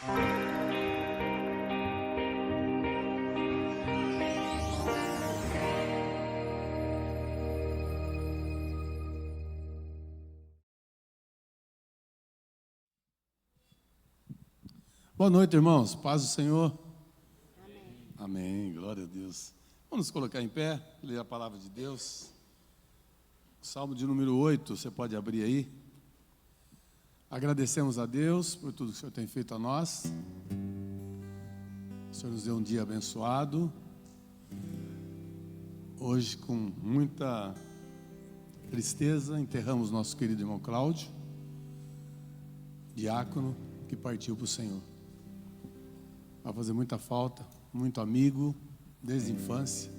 Boa noite, irmãos. Paz do Senhor. Amém. Glória a Deus. Vamos nos colocar em pé, ler a palavra de Deus. Salmo de número 8, você pode abrir aí. Agradecemos a Deus por tudo que o Senhor tem feito a nós. O Senhor nos deu um dia abençoado. Hoje, com muita tristeza, enterramos nosso querido irmão Cláudio, diácono, que partiu para o Senhor. Vai fazer muita falta, muito amigo, desde a infância,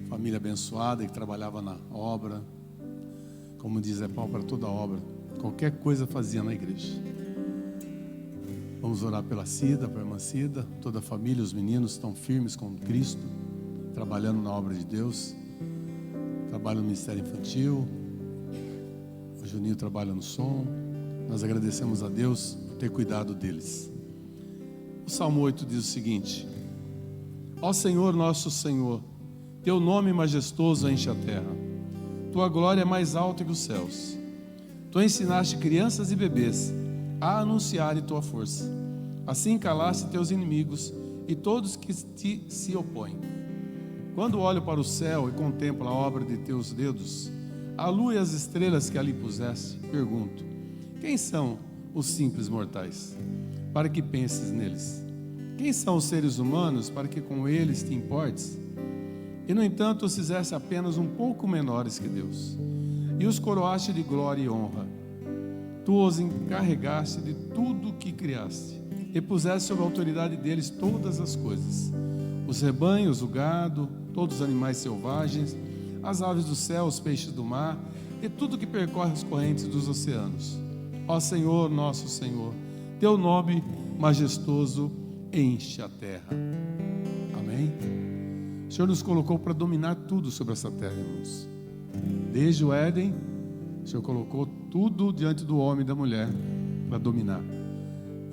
família abençoada que trabalhava na obra, como diz, é pau para toda obra, qualquer coisa fazia na igreja. Vamos orar pela Cida, pela irmã Cida, toda a família, os meninos estão firmes com Cristo, trabalhando na obra de Deus, trabalham no Ministério Infantil, o Juninho trabalha no som. Nós agradecemos a Deus por ter cuidado deles. O Salmo 8 diz o seguinte: Ó Senhor, nosso Senhor, teu nome majestoso enche a terra, tua glória é mais alta que os céus. Tu ensinaste crianças e bebês a anunciarem tua força, assim calaste teus inimigos e todos que se opõem. Quando olho para o céu e contemplo a obra de teus dedos, a lua e as estrelas que ali puseste, pergunto: quem são os simples mortais, para que penses neles? Quem são os seres humanos, para que com eles te importes? E no entanto os fizeste apenas um pouco menores que Deus, e os coroaste de glória e honra. Tu os encarregaste de tudo o que criaste, e puseste sob a autoridade deles todas as coisas, os rebanhos, o gado, todos os animais selvagens, as aves do céu, os peixes do mar, e tudo que percorre as correntes dos oceanos. Ó Senhor, nosso Senhor, teu nome majestoso enche a terra. Amém? O Senhor nos colocou para dominar tudo sobre essa terra, irmãos. Desde o Éden, o Senhor colocou tudo diante do homem e da mulher para dominar.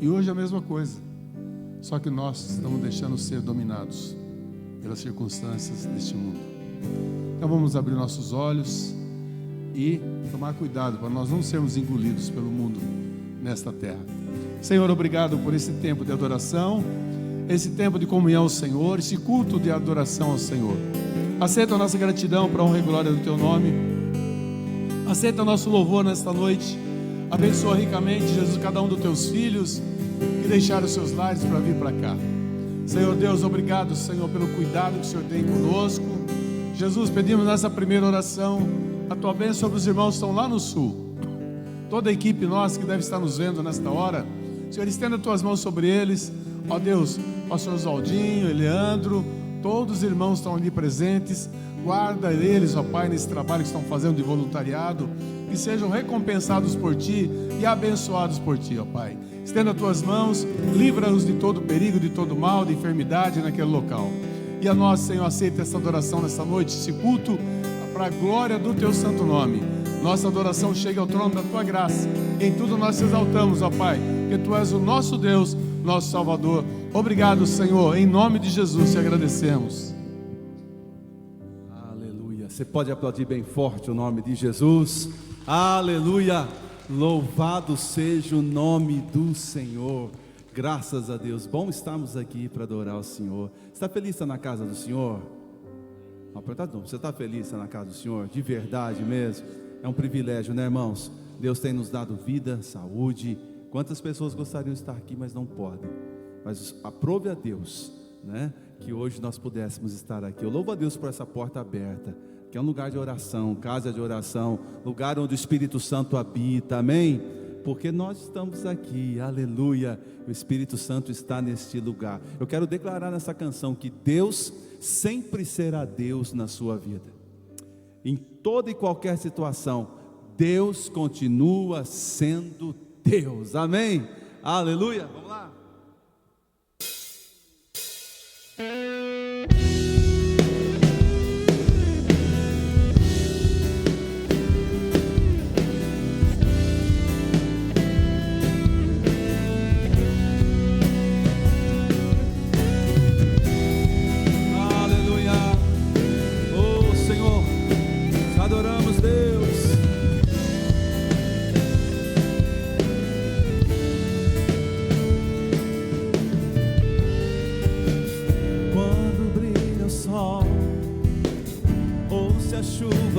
E hoje é a mesma coisa, só que nós estamos deixando ser dominados pelas circunstâncias deste mundo. Então vamos abrir nossos olhos e tomar cuidado para nós não sermos engolidos pelo mundo nesta terra. Senhor, obrigado por esse tempo de adoração, esse tempo de comunhão ao Senhor, esse culto de adoração ao Senhor. Aceita a nossa gratidão para a honra e glória do teu nome. Aceita o nosso louvor nesta noite. Abençoa ricamente, Jesus, cada um dos teus filhos que deixaram os seus lares para vir para cá. Senhor Deus, obrigado, Senhor, pelo cuidado que o Senhor tem conosco. Jesus, pedimos nessa primeira oração a tua bênção sobre os irmãos que estão lá no sul, toda a equipe nossa que deve estar nos vendo nesta hora. Senhor, estenda as tuas mãos sobre eles, ó Deus, pastor Oswaldinho, Eleandro, todos os irmãos estão ali presentes, guarda eles, ó Pai, nesse trabalho que estão fazendo de voluntariado, que sejam recompensados por Ti e abençoados por Ti, ó Pai. Estenda as tuas mãos, livra-nos de todo perigo, de todo mal, de enfermidade naquele local. E a nós, Senhor, aceita essa adoração nesta noite, esse culto, para a glória do Teu santo nome. Nossa adoração chega ao trono da Tua graça. Em tudo nós te exaltamos, ó Pai, porque Tu és o nosso Deus, nosso Salvador. Obrigado, Senhor, em nome de Jesus te agradecemos. Aleluia. Você pode aplaudir bem forte o nome de Jesus. Aleluia. Louvado seja o nome do Senhor. Graças a Deus. Bom estarmos aqui para adorar o Senhor. Está feliz de estar na casa do Senhor? Você está feliz de estar na casa do Senhor? De verdade mesmo? É um privilégio, né, irmãos? Deus tem nos dado vida, saúde. Quantas pessoas gostariam de estar aqui, mas não podem? Mas aprove a Deus, né, que hoje nós pudéssemos estar aqui. Eu louvo a Deus por essa porta aberta, que é um lugar de oração, casa de oração, lugar onde o Espírito Santo habita, amém? Porque nós estamos aqui, aleluia, o Espírito Santo está neste lugar. Eu quero declarar nessa canção que Deus sempre será Deus na sua vida. Em toda e qualquer situação, Deus continua sendo Deus, amém? Aleluia, vamos lá.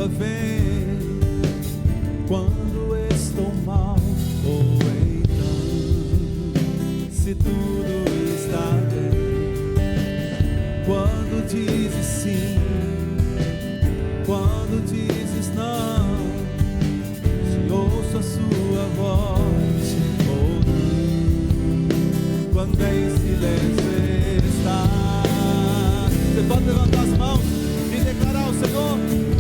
chuva vem, quando estou mal, ou então, se tudo está bem, quando dizes sim, quando dizes não, se ouço a sua voz ou não, quando em silêncio está. Você pode levantar as mãos e declarar ao Senhor: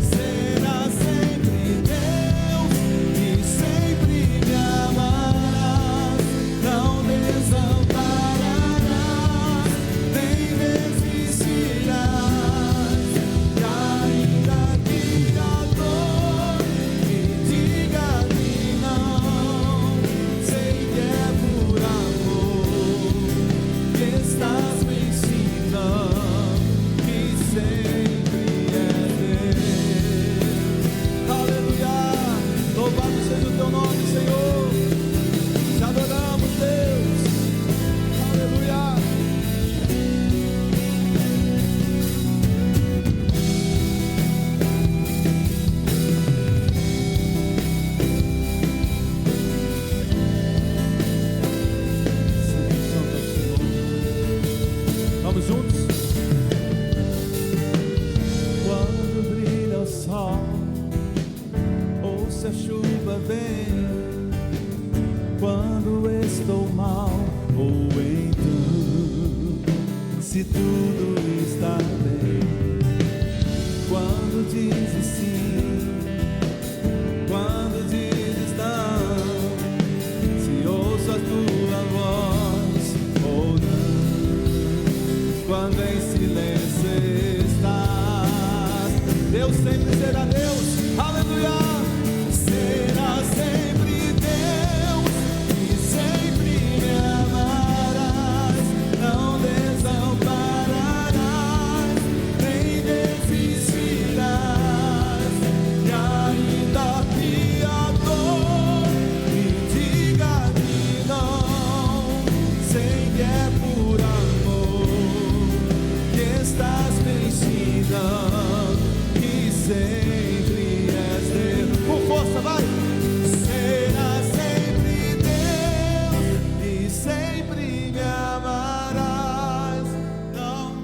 será sempre Deus e sempre me amarás, não desampararás, nem desistirás, e ainda que a dor me diga que não, sei que é por amor que estás me ensinando. A chuva vem, quando estou mal, ou então, se tudo está bem, quando dizes sim, quando dizes não, se ouço a tua voz, ou não, quando em silêncio estás, Deus sempre será Deus, aleluia. Será sempre Deus e sempre me amarás, não desampararás, nem desistirás, e ainda que a dor me diga que não, sei que é por amor que estás me ensinando, que sempre és Deus. Com força, vai! Será sempre Deus e sempre me amarás, não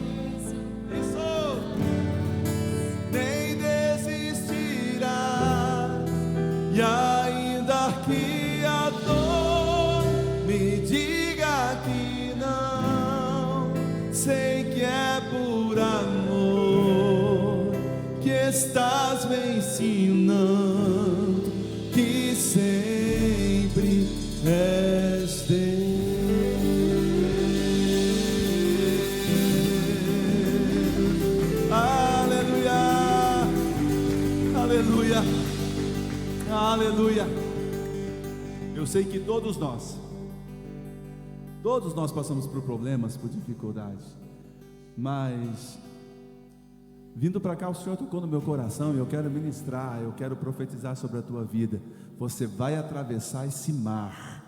nem desistirás, e ainda que a dor me diga que não, sei que é por amor que estás me ensinando, que sempre és Deus. Aleluia, aleluia, aleluia. Eu sei que todos nós passamos por problemas, por dificuldades, mas vindo para cá, o Senhor tocou no meu coração e eu quero ministrar, eu quero profetizar sobre a tua vida. Você vai atravessar esse mar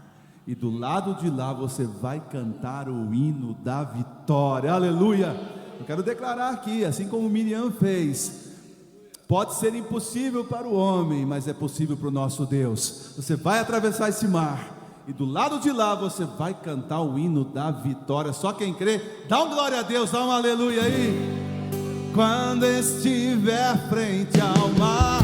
e do lado de lá você vai cantar o hino da vitória, aleluia. Eu quero declarar aqui, assim como Miriam fez, pode ser impossível para o homem, mas é possível para o nosso Deus. Você vai atravessar esse mar e do lado de lá você vai cantar o hino da vitória. Só quem crê, dá um glória a Deus, dá um aleluia aí. Quando estiver frente ao mar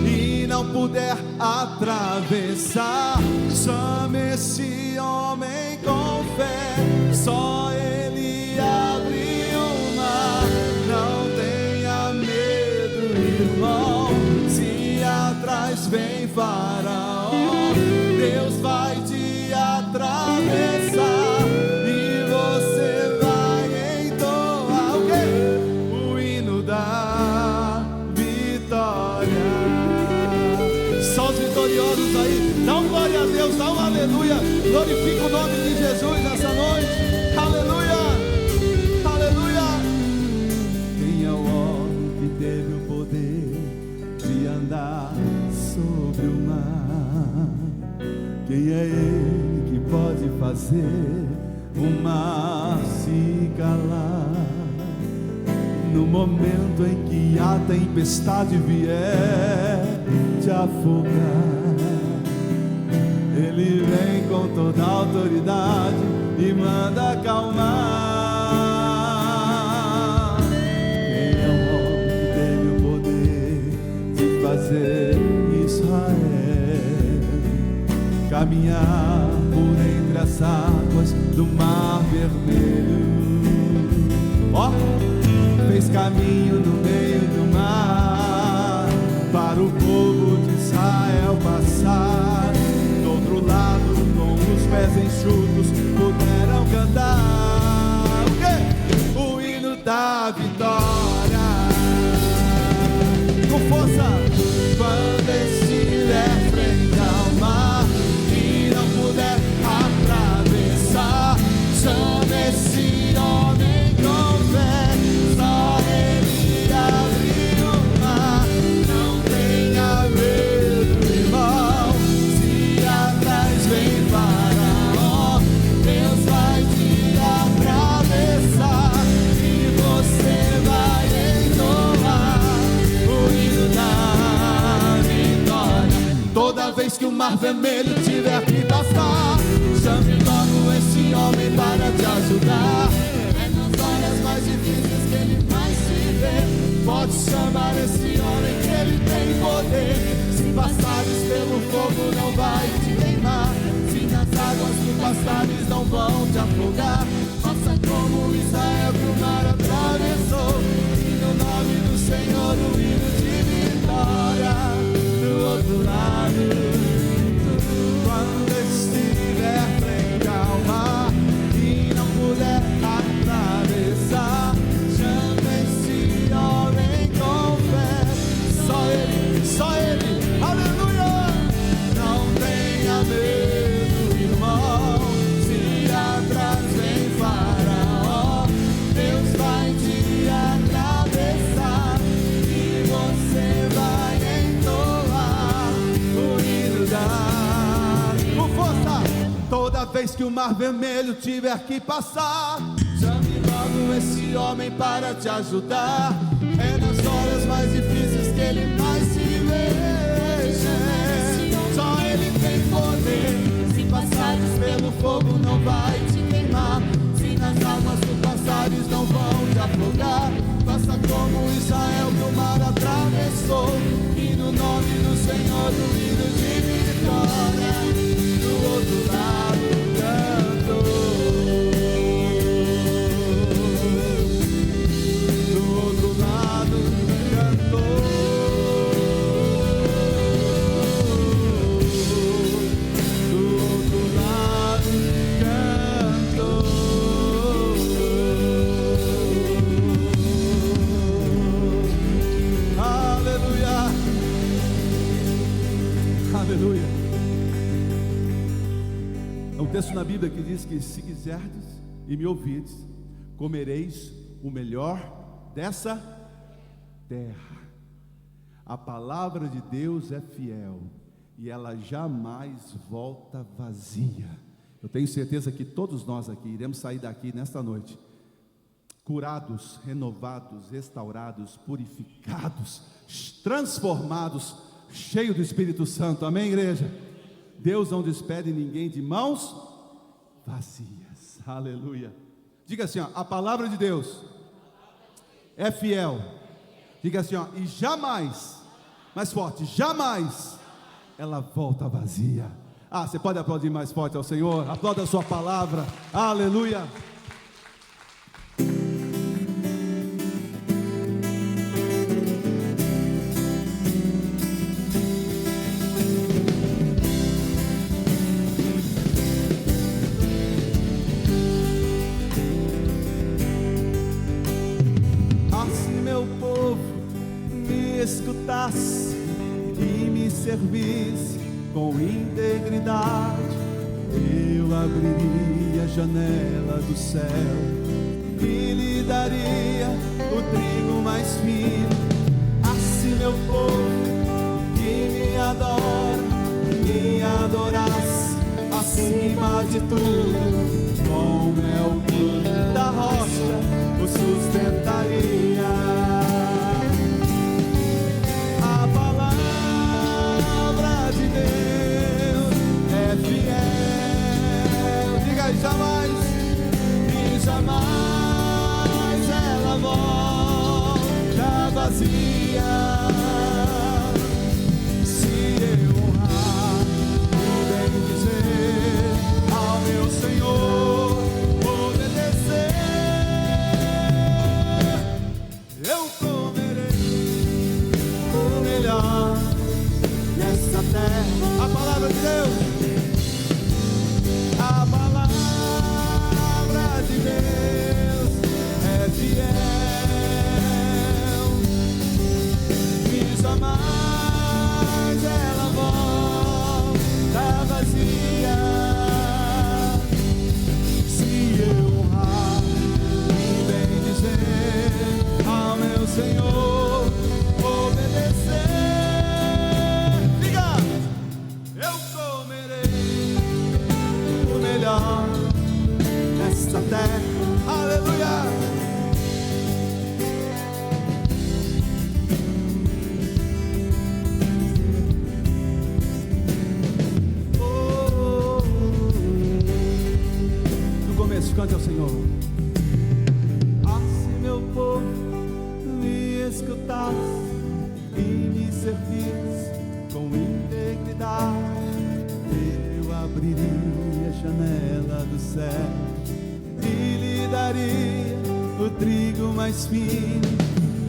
e não puder atravessar, chame esse homem com fé, só ele abre o mar. Não tenha medo, irmão, se atrás vem Faraó, Deus vai te atravessar. Dá um glória a Deus, dá um aleluia. Glorifica o nome de Jesus nessa noite. Aleluia, aleluia. Quem é o homem que teve o poder de andar sobre o mar? Quem é ele que pode fazer o mar se calar? no momento em que a tempestade vier te afogar, Ele vem com toda a autoridade e manda acalmar. Quem é o homem que teve o poder de fazer Israel caminhar por entre as águas do Mar Vermelho? Ó, fez caminho no meio do mar para o povo de Israel passar. Do outro lado, com os pés enxutos, puderam cantar o quê? O hino da vitória. Com força. Quando estiver frente ao mar e não puder atravessar, chame esse homem com fé. Só Ele abriu o mar. Não tenha medo, irmão. Se atrás vem Faraó, Deus vai te atravessar e você vai entoar o hino da vitória. Toda vez que o Mar Vermelho tiver que passar, chame logo esse homem para te ajudar. É nas horas mais difíceis que ele mais se vê. Pode chamar esse homem que ele tem poder. Se passares pelo fogo não vai te queimar, se nas águas tu passares não vão te afogar. Faça como Israel que o mar atravessou, e no nome do Senhor o hino de vitória. Do outro lado, quando estiver frente ao mar e não puder atravessar, chame esse homem com fé. Só Ele, aleluia. Não tenha medo, irmão. Se atrás vem Faraó, Deus vai te atravessar e você vai entoar o hino da. Com força! Toda vez que o Mar Vermelho tiver que passar, chame logo esse homem para te ajudar. É nas horas mais difíceis que ele mais se vê. Só Ele tem poder. Se passares pelo fogo não vai te queimar, se nas águas tu passares não vão te afogar. Faça como Israel que o mar atravessou, e no nome do Senhor o hino de vitória. Do outro lado canto, do outro lado cantou, do outro lado cantou. Aleluia, aleluia. É um texto na Bíblia que diz que se quiserdes e me ouvirdes, comereis o melhor dessa terra. A palavra de Deus é fiel e ela jamais volta vazia. Eu tenho certeza que todos nós aqui iremos sair daqui nesta noite curados, renovados, restaurados, purificados, transformados, cheios do Espírito Santo. Amém, igreja? Deus não despede ninguém de mãos vazias. Aleluia. Diga assim, ó, a palavra de Deus é fiel. Diga assim, ó, e jamais, mais forte, jamais ela volta vazia. Ah, você pode aplaudir mais forte ao Senhor? Aplauda a sua palavra. Aleluia. Escutasse e me servisse com integridade, eu abriria a janela do céu e lhe daria o trigo mais fino. Assim meu povo que me adora, me adorasse acima de tudo, com mel puro da rocha o sustentaria. jamais ela volta vazia. Se eu honrar e bem dizer ao meu Senhor, obedecer, eu comerei o melhor nessa terra. A palavra de Deus, a palavra de Deus é fiel e jamais ela volta vazia. Se eu honrar e bem dizer ao meu Senhor, obedecer, diga, eu comerei o melhor nesta terra. Aleluia. No começo, cante ao Senhor. Ah, se meu povo me escutasse e me servisse com integridade, eu abriria a janela do céu e lhe daria o trigo mais fino.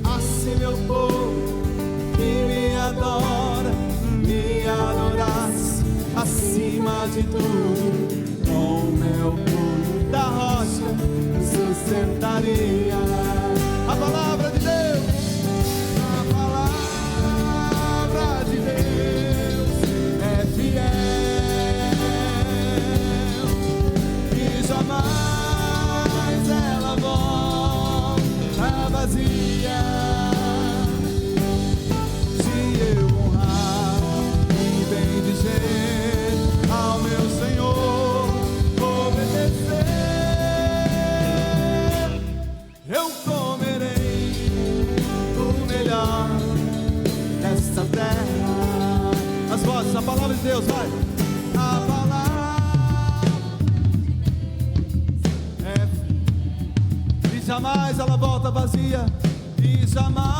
Assim meu povo que me adora, me adorasse acima de tudo, com meu punho da rocha sustentaria. A palavra de Deus, a palavra de Deus é fiel e jamais ela volta vazia. Se eu honrar e bem dizer ao meu Senhor, obedecer, eu comerei o melhor nesta terra. As vozes, a palavra de Deus, vai. A palavra é, e jamais ela volta vazia, e jamais.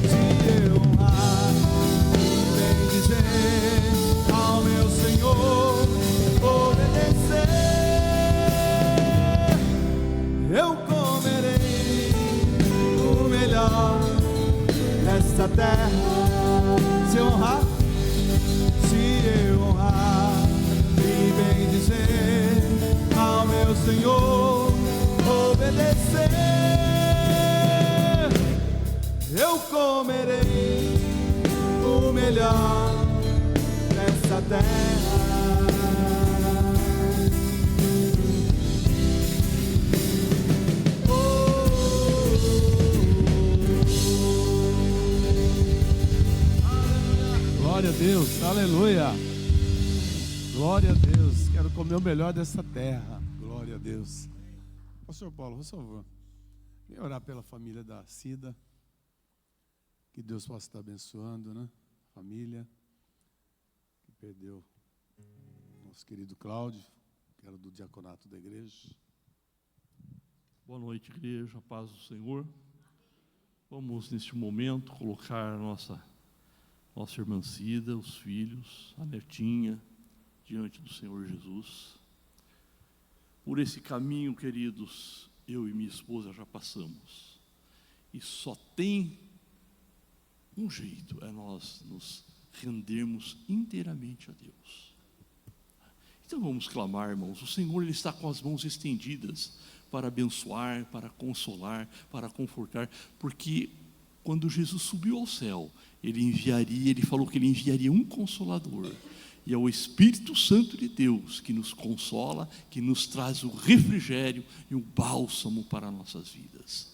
Se eu honrar e bem dizer ao meu Senhor, obedecer, eu comerei o melhor nesta terra. Se eu honrar, se eu honrar e bem dizer ao meu Senhor, obedecer, eu comerei o melhor nesta terra. Glória a Deus, aleluia. Glória a Deus. Quero comer o melhor dessa terra. Glória a Deus. Pastor Paulo, por favor, vem orar pela família da Cida. Que Deus possa estar abençoando, né? Família que perdeu nosso querido Cláudio, que era do diaconato da igreja. Boa noite, igreja, a paz do Senhor. Vamos, neste momento, colocar nossa irmã Cida, os filhos, a netinha, diante do Senhor Jesus. Por esse caminho, queridos, eu e minha esposa já passamos. E só tem um jeito, é nós nos rendermos inteiramente a Deus. Então vamos clamar, irmãos. O Senhor, Ele está com as mãos estendidas para abençoar, para consolar, para confortar, porque quando Jesus subiu ao céu, Ele falou que Ele enviaria um Consolador, e é o Espírito Santo de Deus que nos consola, que nos traz o refrigério e o bálsamo para nossas vidas.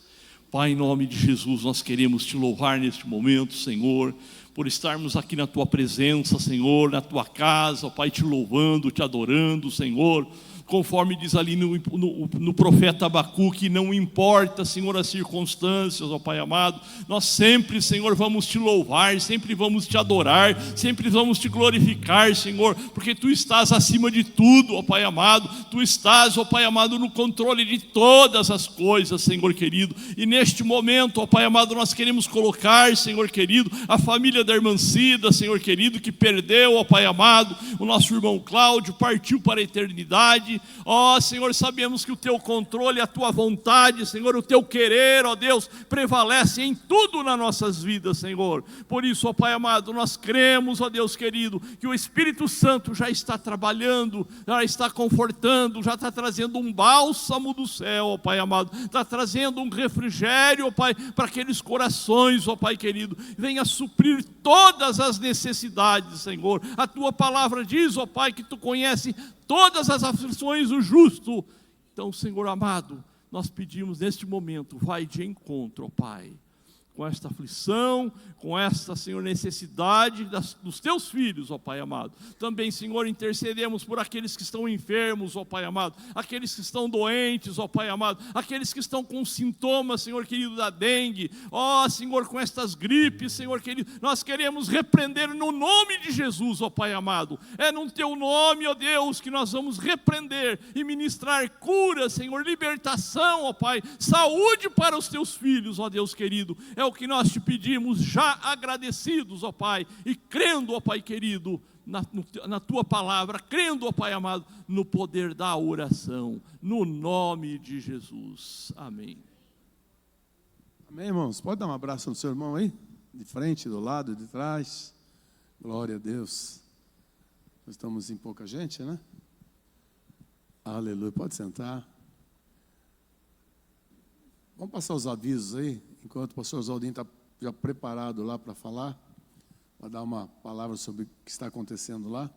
Pai, em nome de Jesus, nós queremos Te louvar neste momento, Senhor, por estarmos aqui na Tua presença, Senhor, na Tua casa, Pai, Te louvando, Te adorando, Senhor. conforme diz ali no profeta Abacuque, não importa, Senhor, as circunstâncias, ó Pai amado, nós sempre, Senhor, vamos te louvar, sempre vamos te adorar, sempre vamos te glorificar, Senhor, porque Tu estás acima de tudo, ó Pai amado, Tu estás, ó Pai amado, no controle de todas as coisas, Senhor querido, e neste momento, ó Pai amado, nós queremos colocar, Senhor querido, a família da irmã Cida, Senhor querido, que perdeu, ó Pai amado, o nosso irmão Cláudio, partiu para a eternidade. Ó Senhor, sabemos que o Teu controle, a Tua vontade, Senhor, o Teu querer, ó Deus, prevalece em tudo nas nossas vidas, Senhor. Por isso, ó Pai amado, nós cremos, ó Deus querido, que o Espírito Santo já está trabalhando, já está confortando, já está trazendo um bálsamo do céu, ó Pai amado, está trazendo um refrigério, ó Pai, para aqueles corações, ó Pai querido. Venha suprir todas as necessidades, Senhor. A Tua palavra diz, ó Pai, que Tu conhece todas as aflições do justo. Então, Senhor amado, nós pedimos neste momento, vai de encontro, ó Pai, com esta aflição, com esta, Senhor, necessidade dos Teus filhos, ó Pai amado. Também, Senhor, intercedemos por aqueles que estão enfermos, ó Pai amado, aqueles que estão doentes, ó Pai amado, aqueles que estão com sintomas, Senhor querido, da dengue, ó Senhor, com estas gripes, Senhor querido, nós queremos repreender no nome de Jesus, ó Pai amado. É no Teu nome, ó Deus, que nós vamos repreender e ministrar cura, Senhor, libertação, ó Pai, saúde para os Teus filhos, ó Deus querido. É o que nós te pedimos, já agradecidos, ó Pai, e crendo, ó Pai querido, na Tua palavra, crendo, ó Pai amado, no poder da oração, no nome de Jesus. Amém. Amém, irmãos? Pode dar um abraço no seu irmão aí? De frente, do lado, de trás. Glória a Deus. Nós estamos em pouca gente, né? Aleluia. Pode sentar. Vamos passar os avisos aí, enquanto o pastor Oswaldinho está já preparado lá para falar, para dar uma palavra sobre o que está acontecendo lá.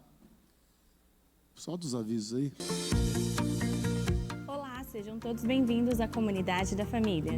Solta os avisos aí. Olá, sejam todos bem-vindos à comunidade da família.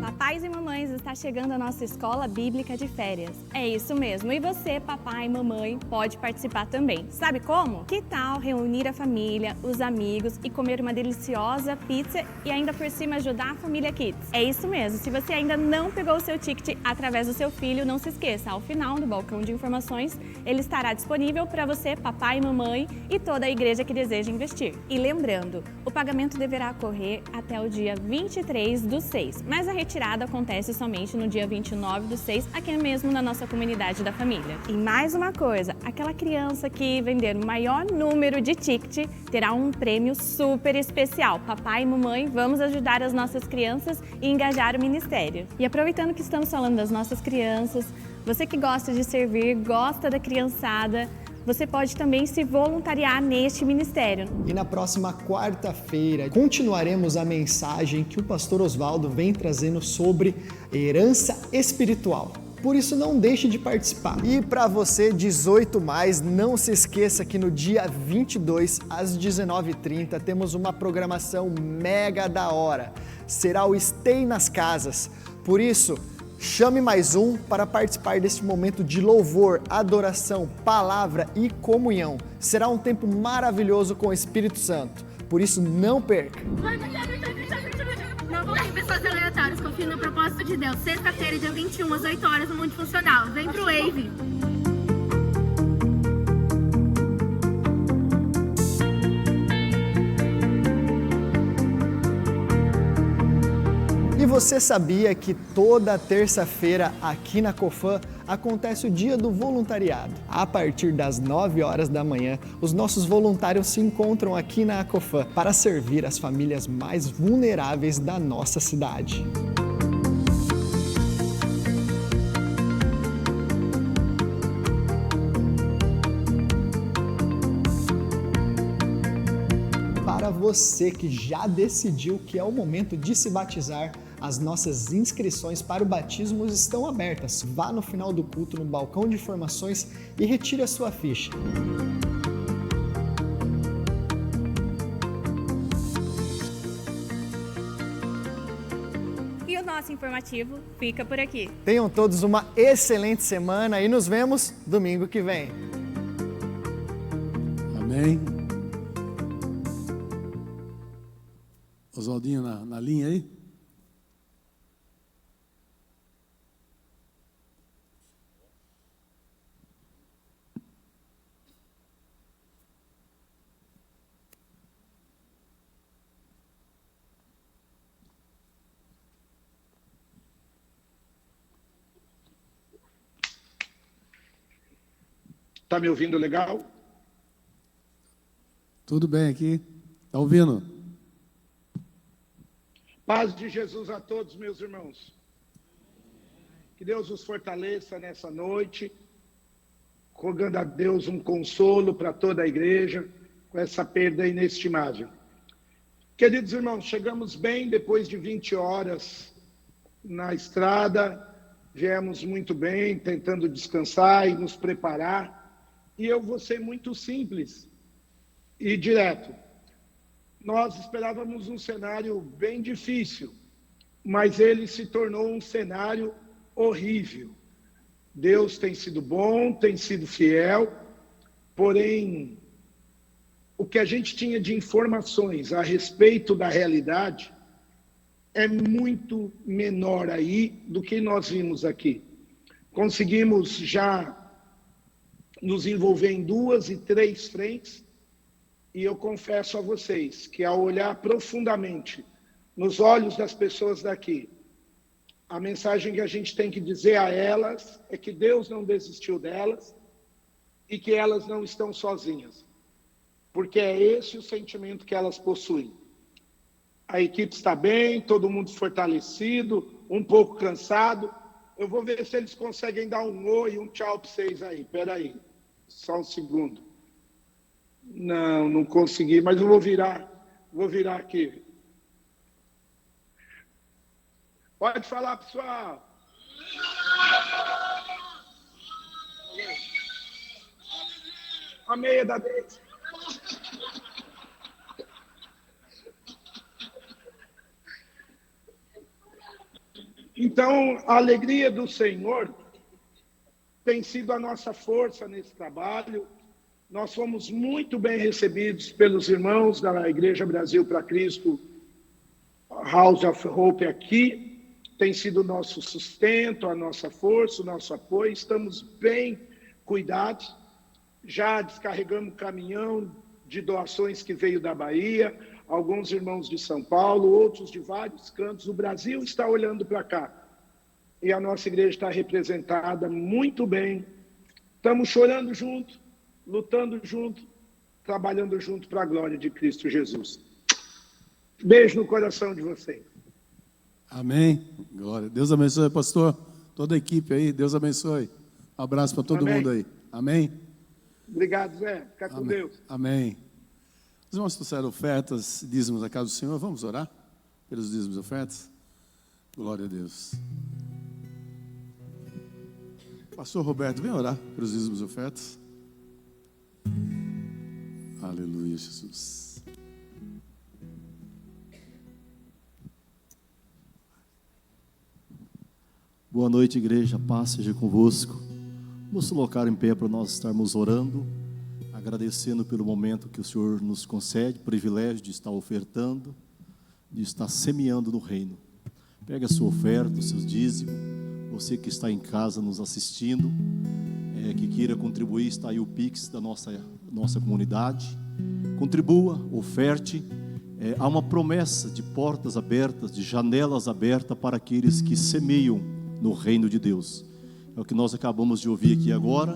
Papais e mamães, está chegando a nossa escola bíblica de férias. É isso mesmo, e você, papai e mamãe, pode participar também. Sabe como? Que tal reunir a família, os amigos e comer uma deliciosa pizza e ainda por cima ajudar a família Kids? É isso mesmo, se você ainda não pegou o seu ticket através do seu filho, não se esqueça, ao final do balcão de informações, ele estará disponível para você, papai e mamãe e toda a igreja que deseja investir. E lembrando, o pagamento deverá ocorrer até o dia 23/6, mas a retirada acontece somente no dia 29/6, aqui mesmo na nossa comunidade da família. E mais uma coisa, aquela criança que vender o maior número de ticket terá um prêmio super especial. Papai e mamãe, vamos ajudar as nossas crianças e engajar o ministério. E aproveitando que estamos falando das nossas crianças, você que gosta de servir, gosta da criançada, você pode também se voluntariar neste ministério. E na próxima quarta-feira continuaremos a mensagem que o pastor Oswaldo vem trazendo sobre herança espiritual. Por isso não deixe de participar. E para você 18+, não se esqueça que no dia 22 às 19h30 temos uma programação mega da hora. Será o Stay nas Casas. Por isso, chame mais um para participar deste momento de louvor, adoração, palavra e comunhão. Será um tempo maravilhoso com o Espírito Santo. Por isso, não perca. Não confie em pessoas aleatórias, confie no propósito de Deus. Sexta-feira, dia 21, às 8 horas, no Mundo Funcional. Vem pro Wave. E você sabia que toda terça-feira aqui na Cofam acontece o Dia do Voluntariado? A partir das 9 horas da manhã, os nossos voluntários se encontram aqui na Cofam para servir as famílias mais vulneráveis da nossa cidade. Para você que já decidiu que é o momento de se batizar, as nossas inscrições para o batismo estão abertas. Vá no final do culto no balcão de informações e retire a sua ficha. E o nosso informativo fica por aqui. Tenham todos uma excelente semana e nos vemos domingo que vem. Amém. Oswaldinho na linha aí. Está me ouvindo legal? Tudo bem aqui? Está ouvindo? Paz de Jesus a todos, meus irmãos. Que Deus os fortaleça nessa noite, rogando a Deus um consolo para toda a igreja com essa perda inestimável. Queridos irmãos, chegamos bem depois de 20 horas na estrada, viemos muito bem, tentando descansar e nos preparar. E eu vou ser muito simples e direto. Nós esperávamos um cenário bem difícil, mas ele se tornou um cenário horrível. Deus tem sido bom, tem sido fiel, porém, o que a gente tinha de informações a respeito da realidade é muito menor aí do que nós vimos aqui. Conseguimos já nos envolver em 2 e 3 frentes, e eu confesso a vocês que ao olhar profundamente nos olhos das pessoas daqui, a mensagem que a gente tem que dizer a elas é que Deus não desistiu delas e que elas não estão sozinhas, porque é esse o sentimento que elas possuem. A equipe está bem, todo mundo fortalecido, um pouco cansado. Eu vou ver se eles conseguem dar um oi e um tchau para vocês aí. Espera aí, só um segundo. Não consegui, mas eu vou virar aqui. Pode falar, pessoal. A meia da vez. Então, a alegria do Senhor tem sido a nossa força nesse trabalho. Nós fomos muito bem recebidos pelos irmãos da Igreja Brasil para Cristo, House of Hope aqui. Tem sido o nosso sustento, a nossa força, o nosso apoio. Estamos bem cuidados. Já descarregamos caminhão de doações que veio da Bahia, alguns irmãos de São Paulo, outros de vários cantos. O Brasil está olhando para cá. E a nossa igreja está representada muito bem. Estamos chorando junto, lutando junto, trabalhando junto para a glória de Cristo Jesus. Beijo no coração de vocês. Amém. Glória. Deus abençoe, pastor. Toda a equipe aí, Deus abençoe. Um abraço para todo mundo aí. Amém. Obrigado, Zé. Fica com Deus. Amém. Os irmãos trouxeram ofertas, dízimos da casa do Senhor. Vamos orar pelos dízimos e ofertas? Glória a Deus. Pastor Roberto, vem orar pelos dízimos e ofertas. Aleluia, Jesus. Boa noite, igreja, paz seja convosco. Vamos colocar em pé para nós estarmos orando, agradecendo pelo momento que o Senhor nos concede, o privilégio de estar ofertando, de estar semeando no reino. Pega a sua oferta, os seus dízimos, você que está em casa nos assistindo, que queira contribuir, está aí o Pix da nossa comunidade. Contribua, oferte. Há uma promessa de portas abertas, de janelas abertas para aqueles que semeiam no reino de Deus. É o que nós acabamos de ouvir aqui agora.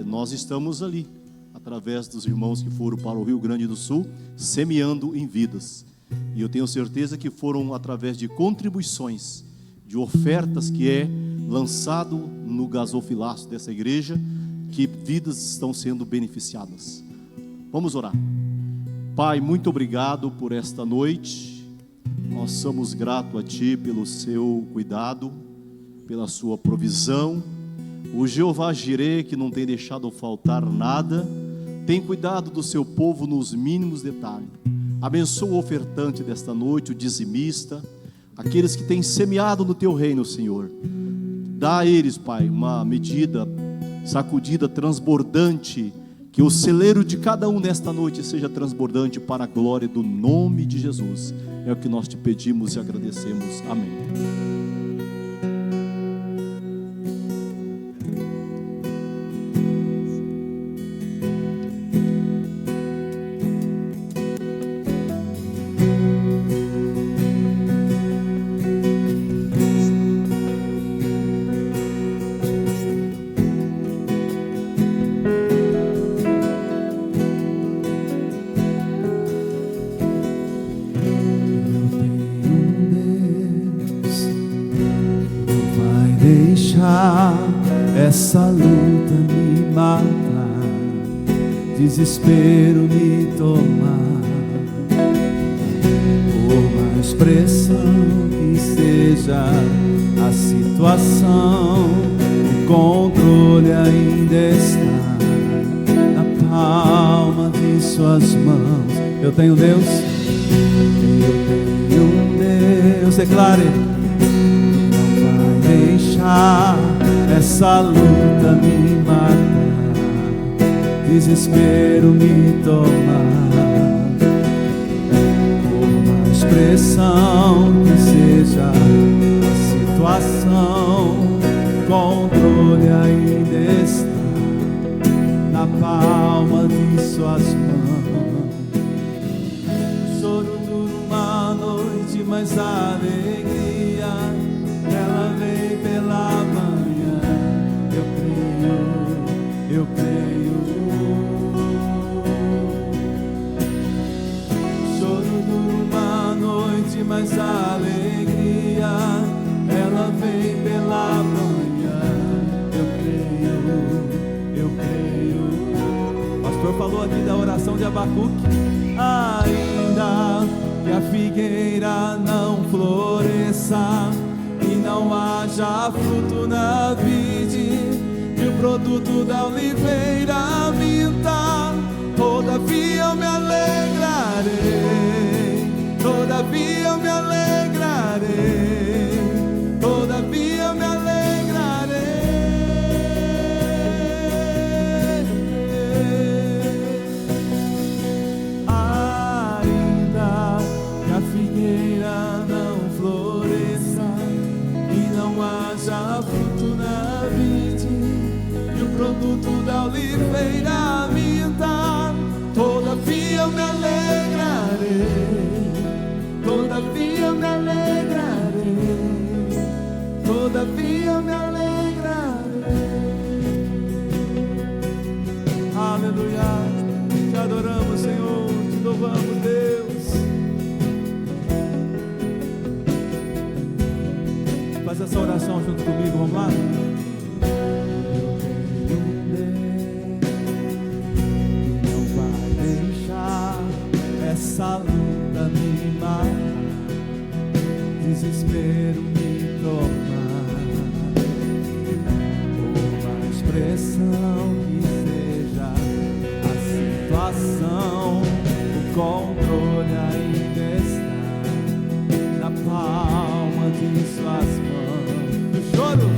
Nós estamos ali, através dos irmãos que foram para o Rio Grande do Sul, semeando em vidas. E eu tenho certeza que foram através de contribuições, de ofertas que é lançado no gasofilaço dessa igreja, que vidas estão sendo beneficiadas. Vamos orar. Pai, muito obrigado por esta noite. Nós somos gratos a Ti pelo seu cuidado, pela sua provisão. O Jeová Jireh, que não tem deixado faltar nada, tem cuidado do seu povo nos mínimos detalhes. Abençoa o ofertante desta noite, o dizimista, aqueles que têm semeado no Teu reino, Senhor. Dá a eles, Pai, uma medida sacudida, transbordante, Que o celeiro de cada um nesta noite seja transbordante para a glória do nome de Jesus. É o que nós te pedimos e agradecemos. Amém. Essa luta me matar, desespero me tomar. Por mais pressão que seja a situação, o controle ainda está na palma de suas mãos. Eu tenho Deus, eu tenho Deus, declare. Não vai deixar essa luta me matar, desespero me tomar. Por mais pressão que seja a situação, controle ainda está na palma de suas mãos. O choro dura uma noite, mas a alegria ela vem pela manhã. Eu creio. Choro dura uma noite, mas a alegria ela vem pela manhã. Eu creio. O pastor falou aqui da oração de Abacuque. Ainda que a figueira não floresça e não haja fruto na vide, e o produto da oliveira minta, todavia eu me alegrarei, todavia eu me alegrarei, todavia eu me alegrarei. Ainda que a figueira não floresça e não haja fruto na vide, produto da oliveira minta, todavia eu me alegrarei, todavia eu me alegrarei, todavia eu me alegrarei. Aleluia, te adoramos, Senhor, te louvamos, Deus. Faz essa oração junto comigo, vamos lá? Essa luta me mata, desespero me tomar. Por mais pressão que seja a situação, o controle ainda está na palma de suas mãos. O choro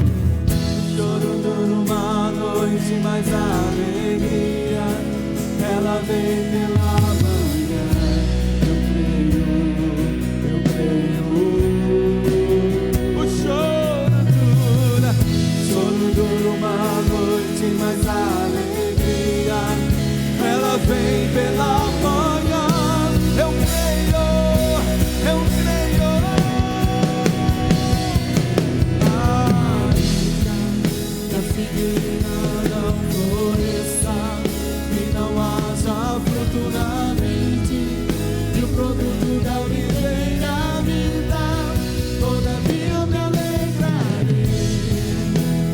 dura uma noite, mas a alegria ela vem pela manhã. Mas a alegria ela vem pela manhã. Eu creio, eu creio. A figueira não floresça e não haja fruto na vide, e o produto da oliveira me dá, todavia eu me alegrarei,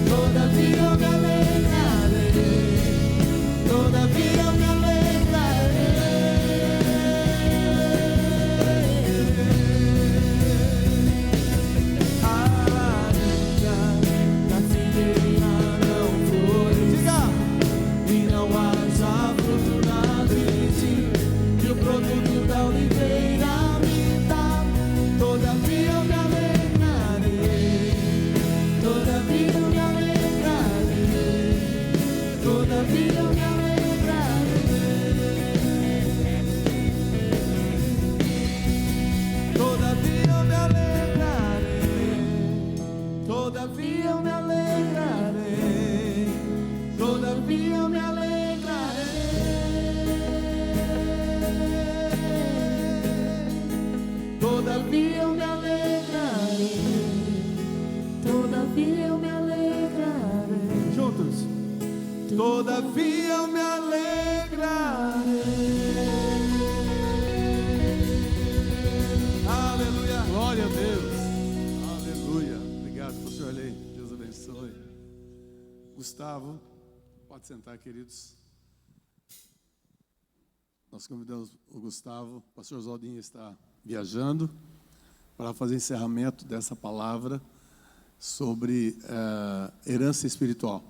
todavia eu me alegrarei, todavia eu me alegrarei. Ainda que a figueira não floresça e não haja fruto na vide, e o produto da oliveira me dá, todavia eu me alegrarei, todavia eu me alegrarei, todavia eu me alegrarei. todavia eu me alegrarei. Aleluia. Glória a Deus. Aleluia. Obrigado, pastor Arley. Deus abençoe. Gustavo, pode sentar, queridos. Nós convidamos o Gustavo. O pastor Oswaldinho está viajando para fazer encerramento dessa palavra sobre herança espiritual.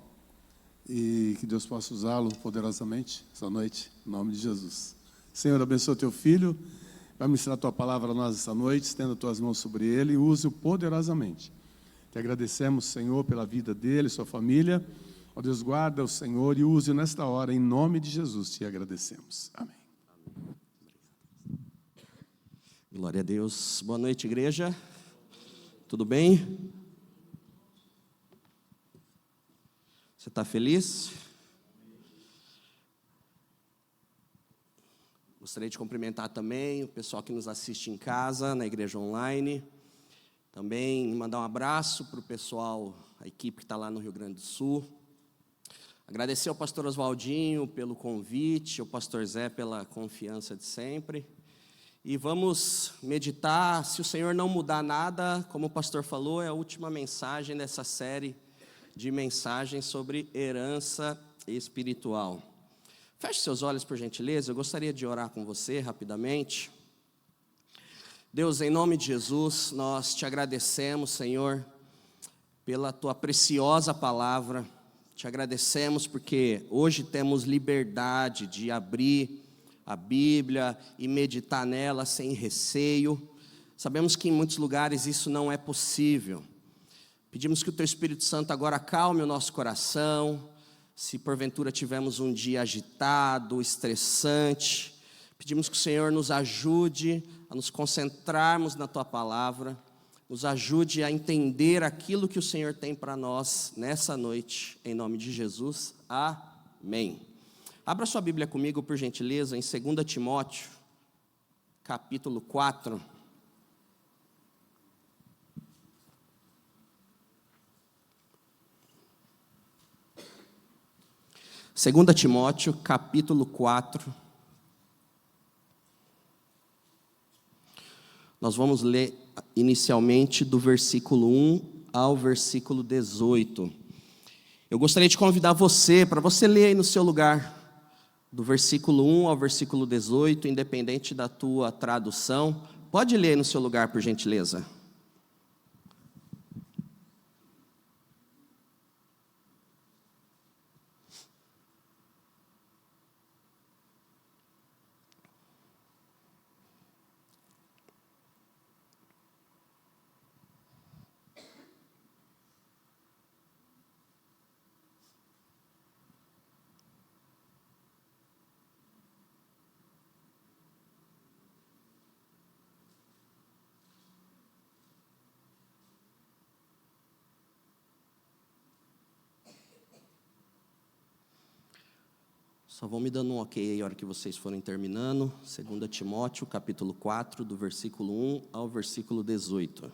E que Deus possa usá-lo poderosamente essa noite, em nome de Jesus. Senhor, abençoa teu filho. Vai ministrar a tua palavra a nós essa noite, estenda as tuas mãos sobre ele e use-o poderosamente. Te agradecemos, Senhor, pela vida dele, sua família. Ó Deus, guarda o Senhor e use-o nesta hora, em nome de Jesus, te agradecemos. Amém. Glória a Deus. Boa noite, igreja. Tudo bem? Você está feliz? Gostaria de cumprimentar também o pessoal que nos assiste em casa, na igreja online. Também mandar um abraço para o pessoal, a equipe que está lá no Rio Grande do Sul. Agradecer ao pastor Oswaldinho pelo convite, ao pastor Zé pela confiança de sempre. E vamos meditar, se o Senhor não mudar nada, como o pastor falou, é a última mensagem dessa série de mensagens sobre herança espiritual. Feche seus olhos, por gentileza, eu gostaria de orar com você rapidamente. Deus, em nome de Jesus, nós te agradecemos, Senhor, pela tua preciosa palavra. Te agradecemos porque hoje temos liberdade de abrir a Bíblia e meditar nela sem receio. Sabemos que em muitos lugares isso não é possível. Pedimos que o teu Espírito Santo agora acalme o nosso coração. Se porventura tivermos um dia agitado, estressante, pedimos que o Senhor nos ajude a nos concentrarmos na tua palavra, nos ajude a entender aquilo que o Senhor tem para nós nessa noite, em nome de Jesus. Amém. Abra sua Bíblia comigo, por gentileza, em 2 Timóteo, capítulo 4. Segunda Timóteo, capítulo 4. Nós vamos ler inicialmente do versículo 1 ao versículo 18. Eu gostaria de convidar você, para você ler aí no seu lugar, do versículo 1 ao versículo 18, independente da tua tradução. Pode ler aí no seu lugar, por gentileza. Só vão me dando um ok aí a hora que vocês forem terminando. 2 Timóteo, capítulo 4, do versículo 1 ao versículo 18.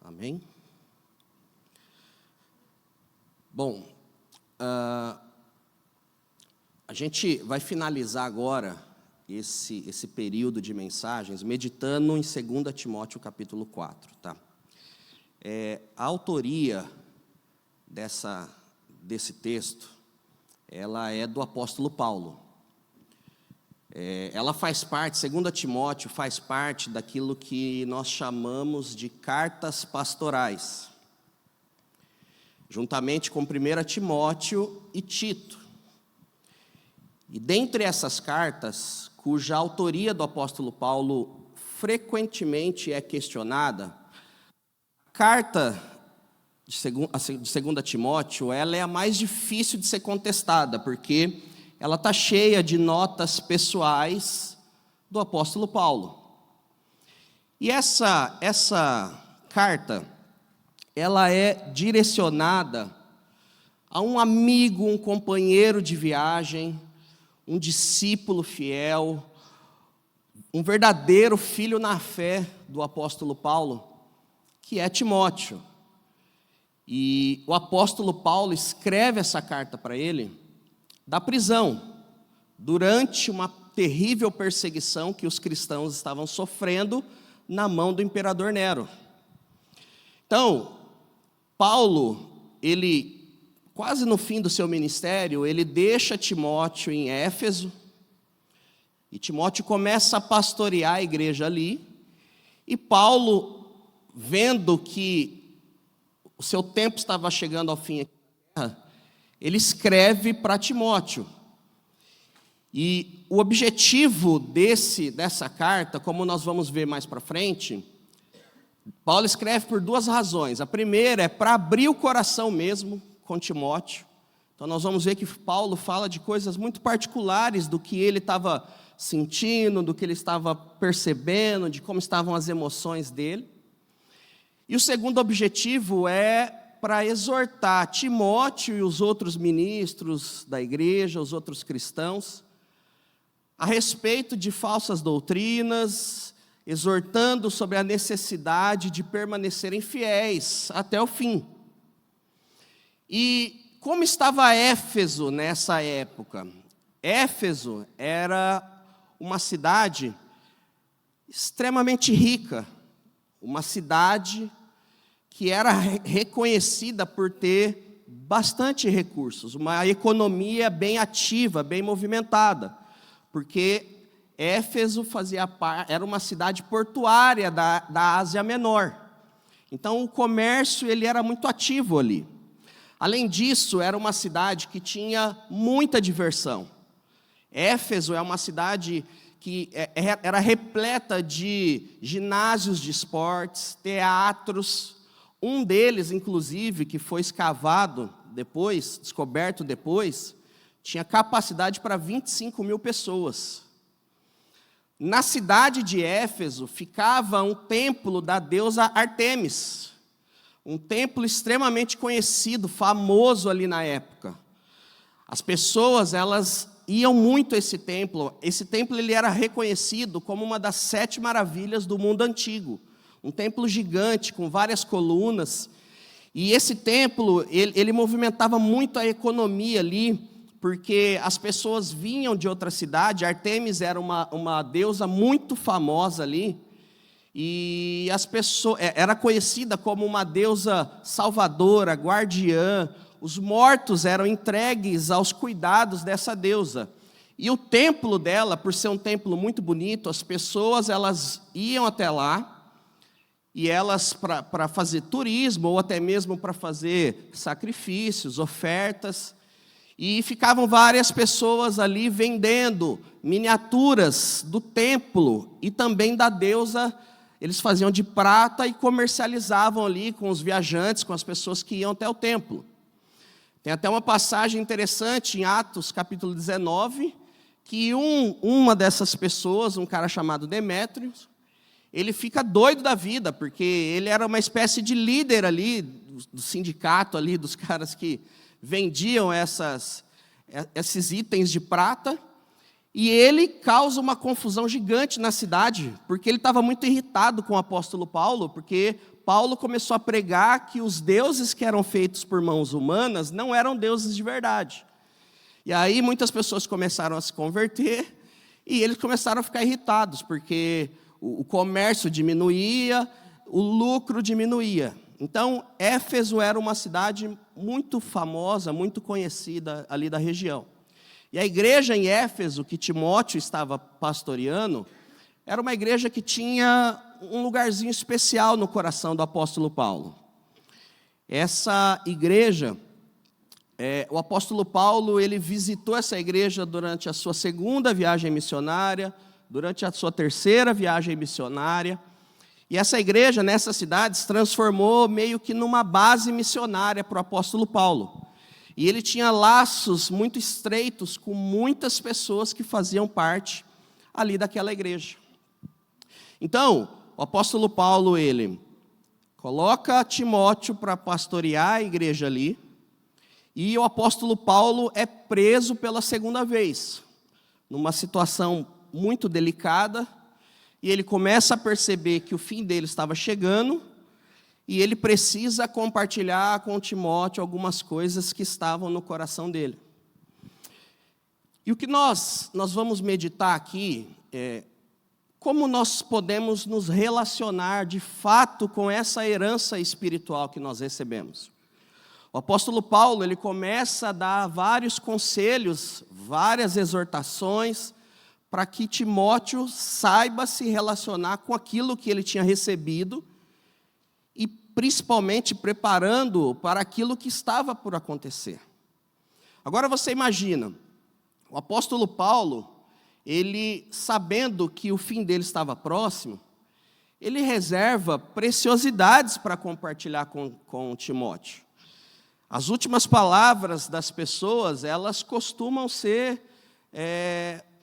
Amém? Bom, a gente vai finalizar agora esse período de mensagens meditando em 2 Timóteo capítulo 4, tá? A autoria desse texto, ela é do apóstolo Paulo. Ela faz parte, 2 Timóteo faz parte daquilo que nós chamamos de cartas pastorais, juntamente com 1 Timóteo e Tito. E dentre essas cartas, cuja autoria do apóstolo Paulo frequentemente é questionada, a carta de 2 Timóteo, ela é a mais difícil de ser contestada, porque ela está cheia de notas pessoais do apóstolo Paulo. E essa carta, ela é direcionada a um amigo, um companheiro de viagem, um discípulo fiel, um verdadeiro filho na fé do apóstolo Paulo, que é Timóteo. E o apóstolo Paulo escreve essa carta para ele da prisão, durante uma terrível perseguição que os cristãos estavam sofrendo na mão do imperador Nero. Então, Paulo, ele, quase no fim do seu ministério, ele deixa Timóteo em Éfeso, e Timóteo começa a pastorear a igreja ali, e Paulo, vendo que o seu tempo estava chegando ao fim, ele escreve para Timóteo. E o objetivo dessa carta, como nós vamos ver mais para frente, Paulo escreve por duas razões. A primeira é para abrir o coração mesmo com Timóteo. Então nós vamos ver que Paulo fala de coisas muito particulares do que ele estava sentindo, do que ele estava percebendo, de como estavam as emoções dele. E o segundo objetivo é para exortar Timóteo e os outros ministros da igreja, os outros cristãos, a respeito de falsas doutrinas, exortando sobre a necessidade de permanecerem fiéis até o fim. E como estava Éfeso nessa época? Éfeso era uma cidade extremamente rica, uma cidade que era reconhecida por ter bastante recursos, uma economia bem ativa, bem movimentada, porque Éfeso era uma cidade portuária da Ásia Menor. Então o comércio ele era muito ativo ali. Além disso, era uma cidade que tinha muita diversão. Éfeso é uma cidade que era repleta de ginásios de esportes, teatros. Um deles, inclusive, que foi escavado depois, descoberto depois, tinha capacidade para 25 mil pessoas. Na cidade de Éfeso ficava um templo da deusa Ártemis, um templo extremamente conhecido, famoso ali na época. As pessoas, elas iam muito a esse templo. Esse templo ele era reconhecido como uma das 7 maravilhas do mundo antigo. Um templo gigante, com várias colunas. E esse templo, ele movimentava muito a economia ali, porque as pessoas vinham de outra cidade. Ártemis era uma deusa muito famosa ali, e as pessoas, era conhecida como uma deusa salvadora, guardiã. Os mortos eram entregues aos cuidados dessa deusa. E o templo dela, por ser um templo muito bonito, as pessoas elas iam até lá, e elas, para fazer turismo, ou até mesmo para fazer sacrifícios, ofertas, e ficavam várias pessoas ali vendendo miniaturas do templo e também da deusa. Eles faziam de prata e comercializavam ali com os viajantes, com as pessoas que iam até o templo. Tem até uma passagem interessante em Atos, capítulo 19, que uma dessas pessoas, um cara chamado Demétrio, ele fica doido da vida, porque ele era uma espécie de líder ali, do sindicato ali, dos caras que vendiam esses itens de prata, e ele causa uma confusão gigante na cidade, porque ele estava muito irritado com o apóstolo Paulo, porque Paulo começou a pregar que os deuses que eram feitos por mãos humanas não eram deuses de verdade. E aí muitas pessoas começaram a se converter, e eles começaram a ficar irritados, porque o comércio diminuía, o lucro diminuía. Então, Éfeso era uma cidade muito famosa, muito conhecida ali da região. E a igreja em Éfeso, que Timóteo estava pastoreando, era uma igreja que tinha um lugarzinho especial no coração do apóstolo Paulo. Essa igreja, O apóstolo Paulo, ele visitou essa igreja durante a sua segunda viagem missionária, durante a sua terceira viagem missionária. E essa igreja, nessa cidade, se transformou meio que numa base missionária para o apóstolo Paulo. E ele tinha laços muito estreitos com muitas pessoas que faziam parte ali daquela igreja. Então, o apóstolo Paulo, ele coloca Timóteo para pastorear a igreja ali, e o apóstolo Paulo é preso pela segunda vez, numa situação muito delicada, e ele começa a perceber que o fim dele estava chegando, e ele precisa compartilhar com Timóteo algumas coisas que estavam no coração dele. E o que nós vamos meditar aqui é como nós podemos nos relacionar de fato com essa herança espiritual que nós recebemos. O apóstolo Paulo, ele começa a dar vários conselhos, várias exortações, para que Timóteo saiba se relacionar com aquilo que ele tinha recebido e principalmente preparando-o para aquilo que estava por acontecer. Agora você imagina, o apóstolo Paulo, ele sabendo que o fim dele estava próximo, ele reserva preciosidades para compartilhar com Timóteo. As últimas palavras das pessoas, elas costumam ser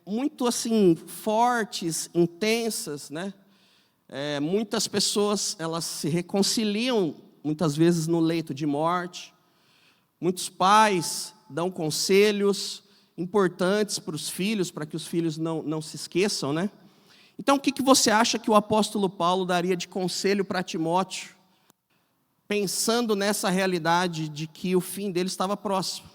muito assim, fortes, intensas, né? Muitas pessoas, elas se reconciliam, muitas vezes no leito de morte. Muitos pais dão conselhos importantes para os filhos, para que os filhos não se esqueçam, né? Então, o que você acha que o apóstolo Paulo daria de conselho para Timóteo, pensando nessa realidade de que o fim dele estava próximo?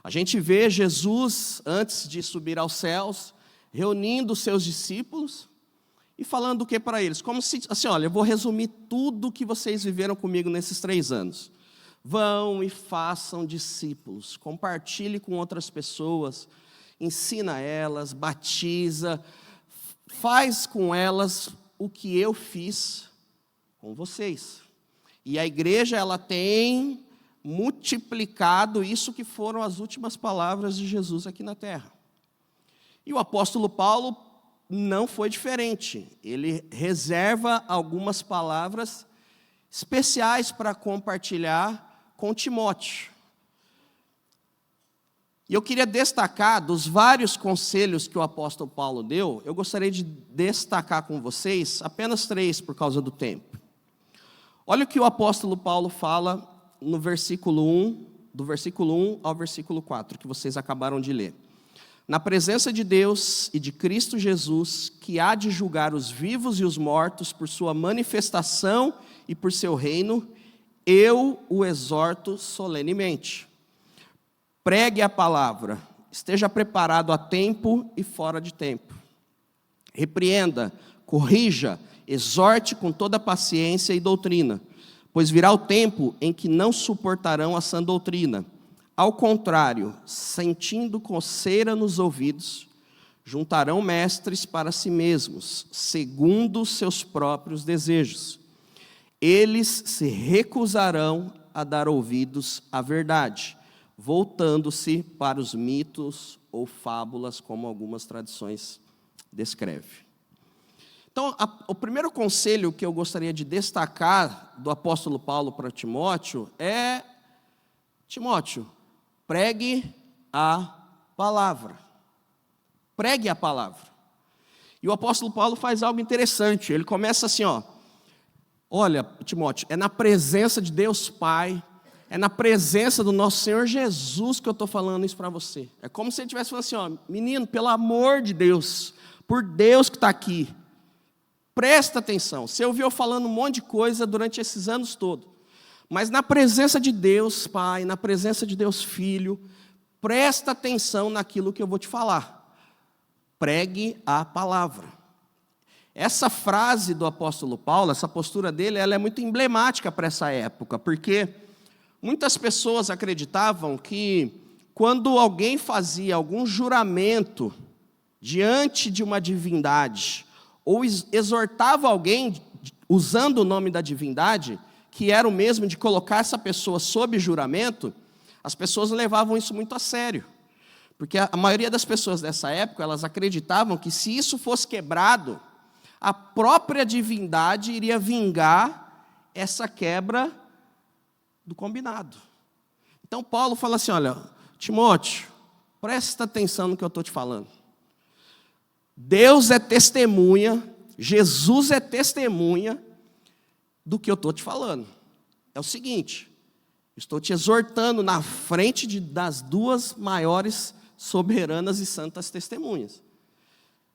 A gente vê Jesus, antes de subir aos céus, reunindo os seus discípulos e falando o que para eles? Como se, assim, olha, eu vou resumir tudo o que vocês viveram comigo nesses 3 anos. Vão e façam discípulos, compartilhe com outras pessoas, ensina elas, batiza, faz com elas o que eu fiz com vocês. E a igreja, ela tem multiplicado isso que foram as últimas palavras de Jesus aqui na terra. E o apóstolo Paulo não foi diferente. Ele reserva algumas palavras especiais para compartilhar com Timóteo. E eu queria destacar, dos vários conselhos que o apóstolo Paulo deu, eu gostaria de destacar com vocês apenas 3 por causa do tempo. Olha o que o apóstolo Paulo fala no versículo 1, do versículo 1 ao versículo 4, que vocês acabaram de ler. Na presença de Deus e de Cristo Jesus, que há de julgar os vivos e os mortos por sua manifestação e por seu reino, eu o exorto solenemente. Pregue a palavra, esteja preparado a tempo e fora de tempo. Repreenda, corrija, exorte com toda paciência e doutrina, pois virá o tempo em que não suportarão a sã doutrina. Ao contrário, sentindo coceira nos ouvidos, juntarão mestres para si mesmos, segundo seus próprios desejos. Eles se recusarão a dar ouvidos à verdade, voltando-se para os mitos ou fábulas, como algumas tradições descrevem. Então, o primeiro conselho que eu gostaria de destacar do apóstolo Paulo para Timóteo é: Timóteo, pregue a palavra. Pregue a palavra. E o apóstolo Paulo faz algo interessante. Ele começa assim, ó: olha, Timóteo, é na presença de Deus Pai, é na presença do nosso Senhor Jesus que eu estou falando isso para você. É como se ele estivesse falando assim, ó: menino, pelo amor de Deus, por Deus que está aqui, presta atenção. Você ouviu eu falando um monte de coisa durante esses anos todos, mas na presença de Deus Pai, na presença de Deus Filho, presta atenção naquilo que eu vou te falar. Pregue a palavra. Essa frase do apóstolo Paulo, essa postura dele, ela é muito emblemática para essa época, porque muitas pessoas acreditavam que quando alguém fazia algum juramento diante de uma divindade, ou exortava alguém usando o nome da divindade, que era o mesmo de colocar essa pessoa sob juramento, as pessoas levavam isso muito a sério. Porque a maioria das pessoas dessa época, elas acreditavam que se isso fosse quebrado, a própria divindade iria vingar essa quebra do combinado. Então Paulo fala assim, olha, Timóteo, presta atenção no que eu estou te falando. Deus é testemunha, Jesus é testemunha do que eu estou te falando. É o seguinte, estou te exortando na frente das duas maiores soberanas e santas testemunhas.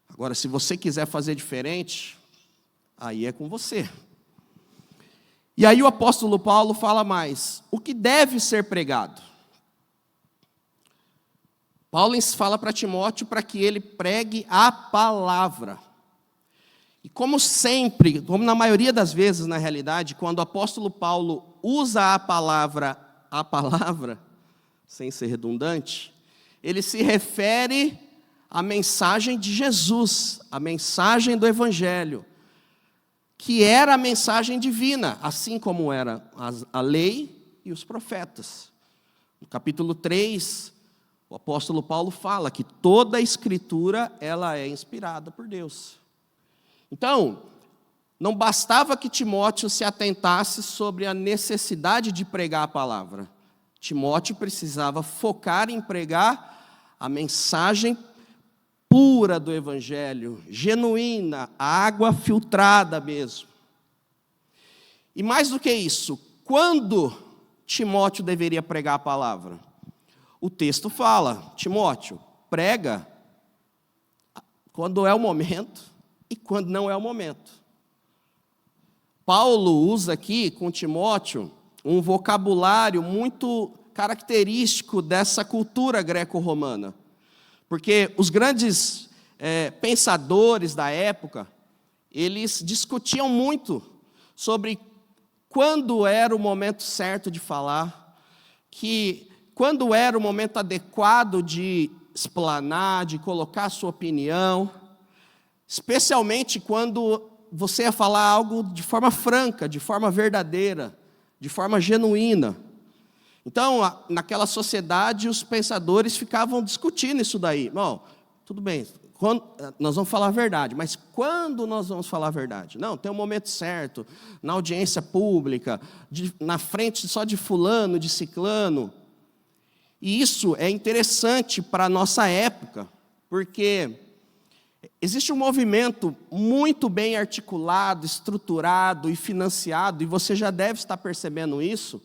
Agora, se você quiser fazer diferente, aí é com você. E aí o apóstolo Paulo fala mais, o que deve ser pregado? Paulo fala para Timóteo para que ele pregue a palavra. E como sempre, como na maioria das vezes, na realidade, quando o apóstolo Paulo usa a palavra, sem ser redundante, ele se refere à mensagem de Jesus, a mensagem do Evangelho, que era a mensagem divina, assim como era a lei e os profetas. No capítulo 3, o apóstolo Paulo fala que toda a Escritura ela é inspirada por Deus. Então, não bastava que Timóteo se atentasse sobre a necessidade de pregar a palavra. Timóteo precisava focar em pregar a mensagem pura do Evangelho, genuína, a água filtrada mesmo. E mais do que isso, quando Timóteo deveria pregar a palavra? O texto fala, Timóteo, prega quando é o momento e quando não é o momento. Paulo usa aqui com Timóteo um vocabulário muito característico dessa cultura greco-romana. Porque os grandes pensadores da época, eles discutiam muito sobre quando era o momento certo de falar, quando era o momento adequado de explanar, de colocar a sua opinião, especialmente quando você ia falar algo de forma franca, de forma verdadeira, de forma genuína. Então, naquela sociedade, os pensadores ficavam discutindo isso daí. Bom, tudo bem, nós vamos falar a verdade, mas quando nós vamos falar a verdade? Não, tem um momento certo, na audiência pública, na frente só de fulano, de ciclano. E isso é interessante para a nossa época, porque existe um movimento muito bem articulado, estruturado e financiado, e você já deve estar percebendo isso,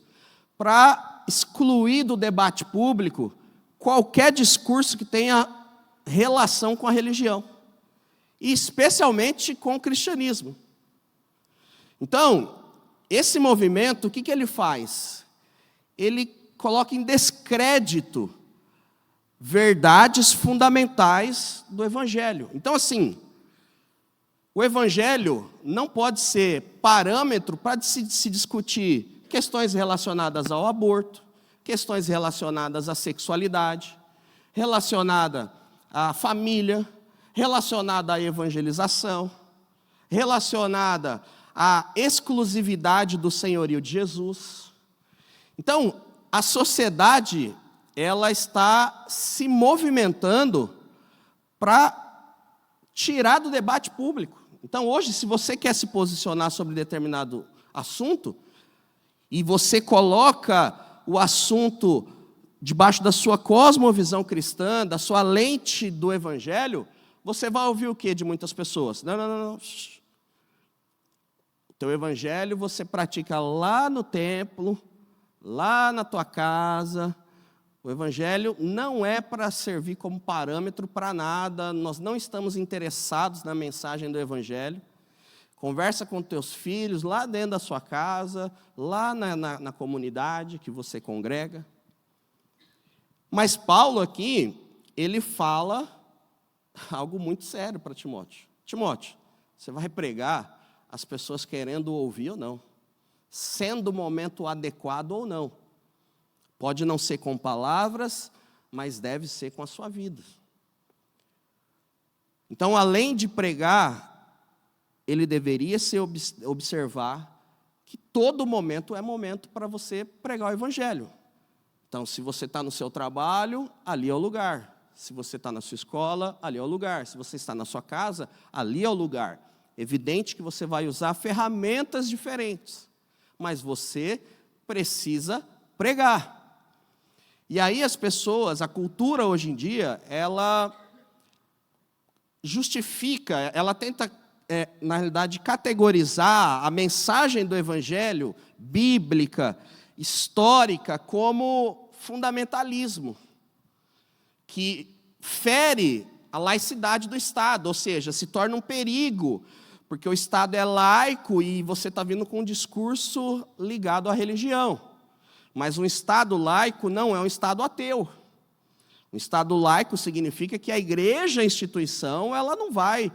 para excluir do debate público qualquer discurso que tenha relação com a religião, e especialmente com o cristianismo. Então, esse movimento, o que ele faz? Ele coloca em descrédito verdades fundamentais do Evangelho. Então, assim, o Evangelho não pode ser parâmetro para se discutir questões relacionadas ao aborto, questões relacionadas à sexualidade, relacionada à família, relacionada à evangelização, relacionada à exclusividade do senhorio de Jesus. Então, a sociedade, ela está se movimentando para tirar do debate público. Então, hoje, se você quer se posicionar sobre determinado assunto, e você coloca o assunto debaixo da sua cosmovisão cristã, da sua lente do Evangelho, você vai ouvir o quê de muitas pessoas? Não. O teu Evangelho você pratica lá no templo, lá na tua casa. O Evangelho não é para servir como parâmetro para nada, nós não estamos interessados na mensagem do Evangelho. Conversa com teus filhos lá dentro da sua casa, lá na comunidade que você congrega. Mas Paulo aqui, ele fala algo muito sério para Timóteo. Timóteo, você vai pregar as pessoas querendo ouvir ou não, sendo o momento adequado ou não. Pode não ser com palavras, mas deve ser com a sua vida. Então, além de pregar, ele deveria observar que todo momento é momento para você pregar o Evangelho. Então, se você está no seu trabalho, ali é o lugar. Se você está na sua escola, ali é o lugar. Se você está na sua casa, ali é o lugar. Evidente que você vai usar ferramentas diferentes, mas você precisa pregar. E aí as pessoas, a cultura hoje em dia, ela justifica, ela tenta, na realidade, categorizar a mensagem do Evangelho bíblica, histórica, como fundamentalismo, que fere a laicidade do Estado, ou seja, se torna um perigo, porque o Estado é laico e você está vindo com um discurso ligado à religião. Mas um Estado laico não é um Estado ateu. Um Estado laico significa que a igreja, a instituição, ela não vai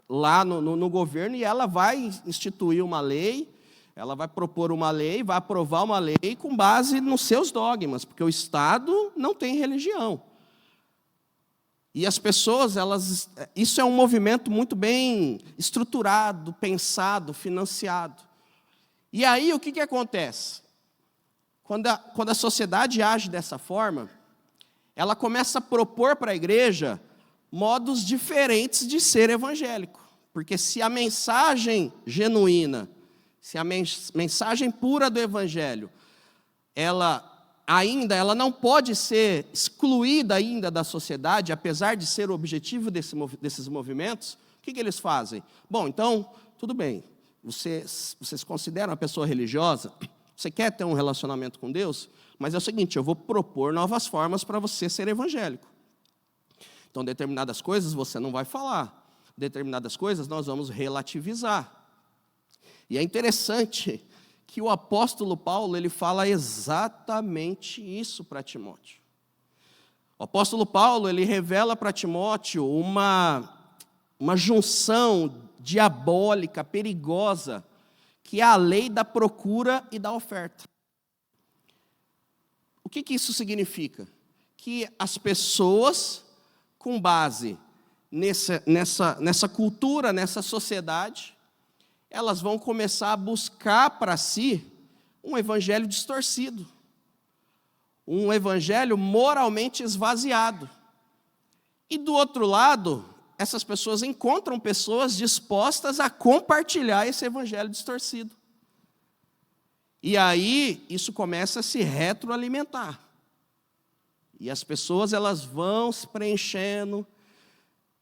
lá no governo e ela vai instituir uma lei, ela vai propor uma lei, vai aprovar uma lei com base nos seus dogmas, porque o Estado não tem religião. E as pessoas, isso é um movimento muito bem estruturado, pensado, financiado. E aí o que acontece? Quando a sociedade age dessa forma, ela começa a propor para a igreja modos diferentes de ser evangélico. Porque se a mensagem genuína, se a mensagem pura do evangelho, ela não pode ser excluída ainda da sociedade, apesar de ser o objetivo desses movimentos, o que eles fazem? Bom, então, tudo bem, vocês se consideram uma pessoa religiosa, você quer ter um relacionamento com Deus, mas é o seguinte, eu vou propor novas formas para você ser evangélico. Então, determinadas coisas você não vai falar, determinadas coisas nós vamos relativizar. E é interessante que o apóstolo Paulo, ele fala exatamente isso para Timóteo. O apóstolo Paulo, ele revela para Timóteo uma junção diabólica, perigosa, que é a lei da procura e da oferta. O que isso significa? Que as pessoas, com base nessa cultura, nessa sociedade, elas vão começar a buscar para si um evangelho distorcido, um evangelho moralmente esvaziado. E do outro lado, essas pessoas encontram pessoas dispostas a compartilhar esse evangelho distorcido. E aí, isso começa a se retroalimentar. E as pessoas, elas vão se preenchendo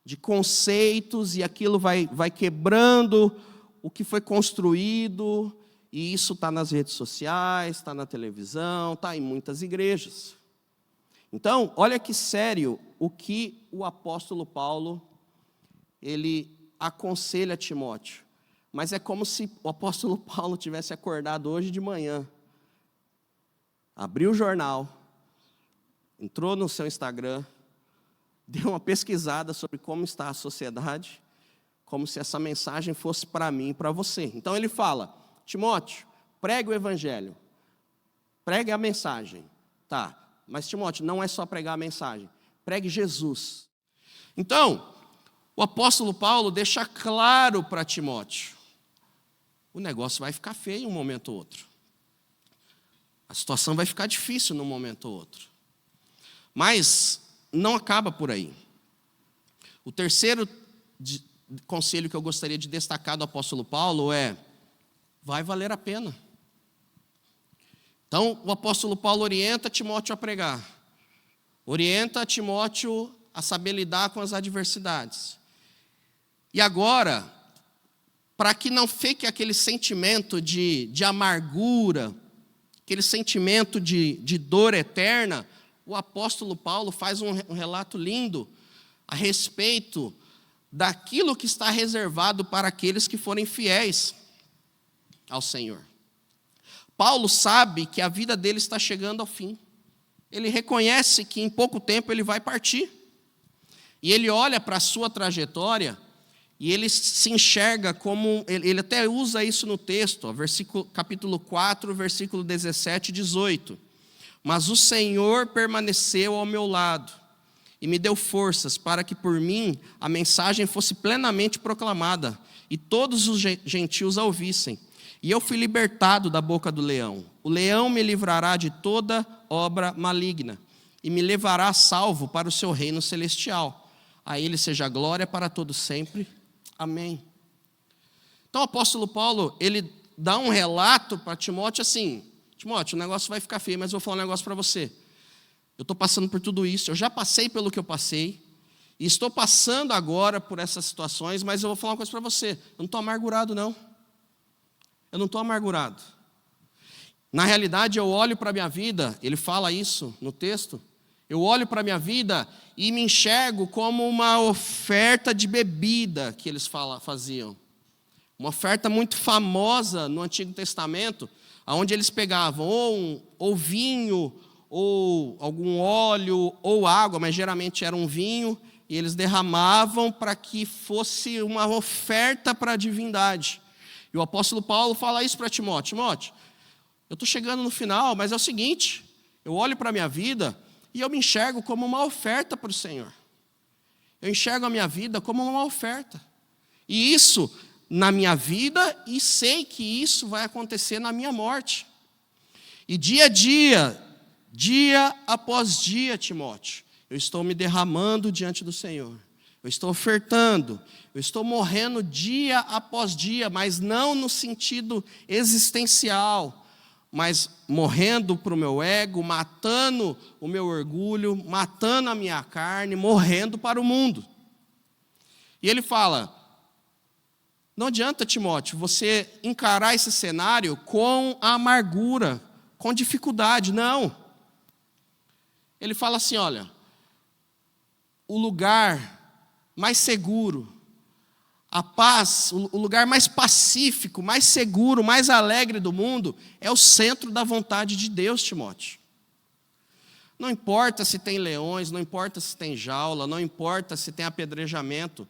de conceitos, e aquilo vai quebrando o que foi construído, e isso está nas redes sociais, está na televisão, está em muitas igrejas. Então, olha que sério o que o apóstolo Paulo, ele aconselha a Timóteo. Mas é como se o apóstolo Paulo tivesse acordado hoje de manhã, abriu o jornal, entrou no seu Instagram, deu uma pesquisada sobre como está a sociedade, como se essa mensagem fosse para mim e para você. Então ele fala, Timóteo, pregue o evangelho, pregue a mensagem. Tá, mas Timóteo, não é só pregar a mensagem, pregue Jesus. Então, o apóstolo Paulo deixa claro para Timóteo, o negócio vai ficar feio um momento ou outro. A situação vai ficar difícil num momento ou outro. Mas não acaba por aí. O terceiro conselho que eu gostaria de destacar do apóstolo Paulo é, vai valer a pena. Então, o apóstolo Paulo orienta Timóteo a pregar. Orienta Timóteo a saber lidar com as adversidades. E agora, para que não fique aquele sentimento de amargura, aquele sentimento de dor eterna, o apóstolo Paulo faz um relato lindo a respeito daquilo que está reservado para aqueles que forem fiéis ao Senhor. Paulo sabe que a vida dele está chegando ao fim. Ele reconhece que em pouco tempo ele vai partir. E ele olha para a sua trajetória e ele se enxerga como, ele até usa isso no texto, capítulo 4, versículo 17 e 18. Mas o Senhor permaneceu ao meu lado e me deu forças para que por mim a mensagem fosse plenamente proclamada e todos os gentios a ouvissem. E eu fui libertado da boca do leão. O leão me livrará de toda obra maligna e me levará salvo para o seu reino celestial. A ele seja glória para todos sempre. Amém. Então o apóstolo Paulo, ele dá um relato para Timóteo assim: Timóteo, o negócio vai ficar feio, mas eu vou falar um negócio para você. Eu estou passando por tudo isso, eu já passei pelo que eu passei, e estou passando agora por essas situações, mas eu vou falar uma coisa para você: eu não estou amargurado, não. Eu não estou amargurado. Na realidade, eu olho para a minha vida, ele fala isso no texto, eu olho para a minha vida e me enxergo como uma oferta de bebida que eles faziam. Uma oferta muito famosa no Antigo Testamento, onde eles pegavam ou vinho, ou algum óleo, ou água, mas geralmente era um vinho, e eles derramavam para que fosse uma oferta para a divindade. E o apóstolo Paulo fala isso para Timóteo: Timóteo, eu estou chegando no final, mas é o seguinte, eu olho para a minha vida e eu me enxergo como uma oferta para o Senhor. Eu enxergo a minha vida como uma oferta. E isso na minha vida, e sei que isso vai acontecer na minha morte. E dia a dia, dia após dia, Timóteo, eu estou me derramando diante do Senhor. Eu estou ofertando, eu estou morrendo dia após dia, mas não no sentido existencial, mas morrendo para o meu ego, matando o meu orgulho, matando a minha carne, morrendo para o mundo. E ele fala: não adianta, Timóteo, você encarar esse cenário com amargura, com dificuldade, não. Ele fala assim: olha, o lugar mais seguro, a paz, o lugar mais pacífico, mais seguro, mais alegre do mundo é o centro da vontade de Deus, Timóteo. Não importa se tem leões, não importa se tem jaula, não importa se tem apedrejamento.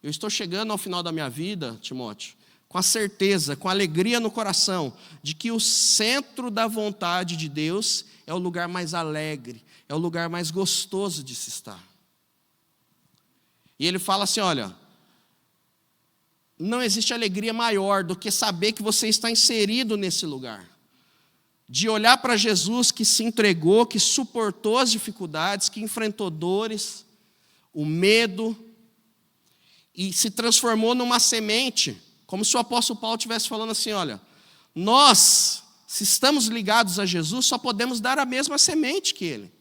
Eu estou chegando ao final da minha vida, Timóteo, com a certeza, com a alegria no coração, de que o centro da vontade de Deus é o lugar mais alegre, é o lugar mais gostoso de se estar. E ele fala assim: olha, não existe alegria maior do que saber que você está inserido nesse lugar. De olhar para Jesus que se entregou, que suportou as dificuldades, que enfrentou dores, o medo, e se transformou numa semente, como se o apóstolo Paulo estivesse falando assim: olha, nós, se estamos ligados a Jesus, só podemos dar a mesma semente que Ele.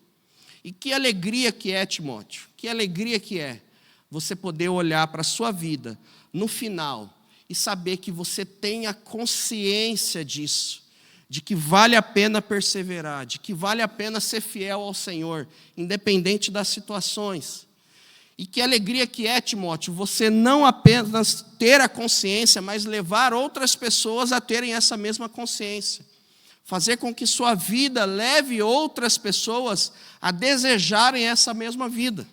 E que alegria que é, Timóteo, que alegria que é você poder olhar para a sua vida no final e saber que você tem a consciência disso, de que vale a pena perseverar, de que vale a pena ser fiel ao Senhor, independente das situações. E que alegria que é, Timóteo, você não apenas ter a consciência, mas levar outras pessoas a terem essa mesma consciência. Fazer com que sua vida leve outras pessoas a desejarem essa mesma vida.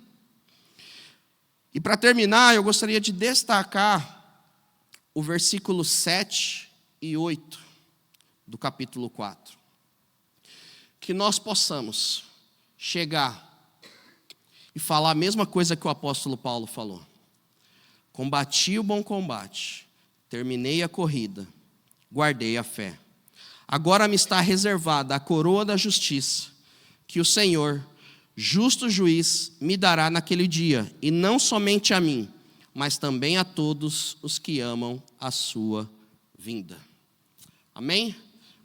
E para terminar, eu gostaria de destacar o versículo 7 e 8 do capítulo 4. Que nós possamos chegar e falar a mesma coisa que o apóstolo Paulo falou. Combati o bom combate, terminei a corrida, guardei a fé. Agora me está reservada a coroa da justiça, que o Senhor, justo juiz, me dará naquele dia, e não somente a mim, mas também a todos os que amam a sua vinda. Amém?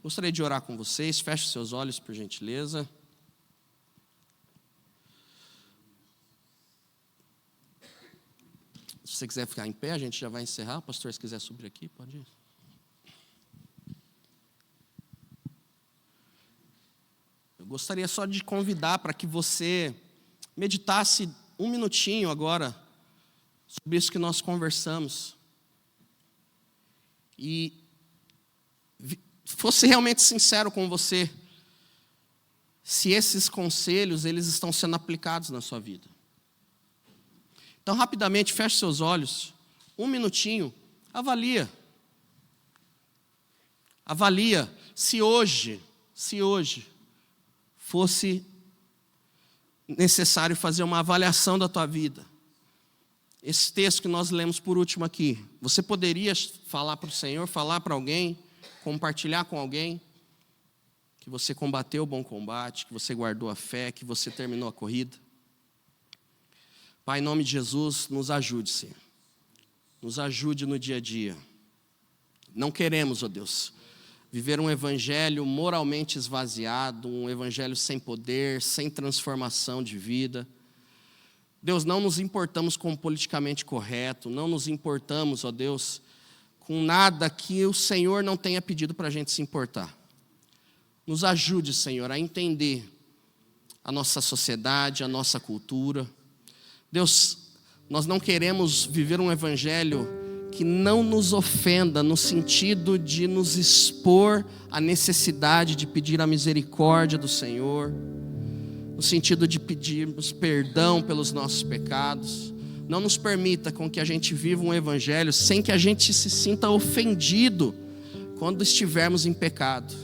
Gostaria de orar com vocês. Feche seus olhos, por gentileza. Se você quiser ficar em pé, a gente já vai encerrar. Pastor, se quiser subir aqui, pode ir. Eu gostaria só de convidar para que você meditasse um minutinho agora sobre isso que nós conversamos. E fosse realmente sincero com você, se esses conselhos eles estão sendo aplicados na sua vida. Então, rapidamente, feche seus olhos, um minutinho, avalia se hoje fosse necessário fazer uma avaliação da tua vida. Esse texto que nós lemos por último aqui, você poderia falar para o Senhor, falar para alguém, compartilhar com alguém que você combateu o bom combate, que você guardou a fé, que você terminou a corrida. Pai, em nome de Jesus, nos ajude, Senhor. Nos ajude no dia a dia. Não queremos, ó Deus, viver um evangelho moralmente esvaziado, um evangelho sem poder, sem transformação de vida. Deus, não nos importamos com o politicamente correto, não nos importamos, ó Deus, com nada que o Senhor não tenha pedido para a gente se importar. Nos ajude, Senhor, a entender a nossa sociedade, a nossa cultura. Deus, nós não queremos viver um evangelho que não nos ofenda, no sentido de nos expor à necessidade de pedir a misericórdia do Senhor, no sentido de pedirmos perdão pelos nossos pecados. Não nos permita com que a gente viva um evangelho sem que a gente se sinta ofendido quando estivermos em pecado.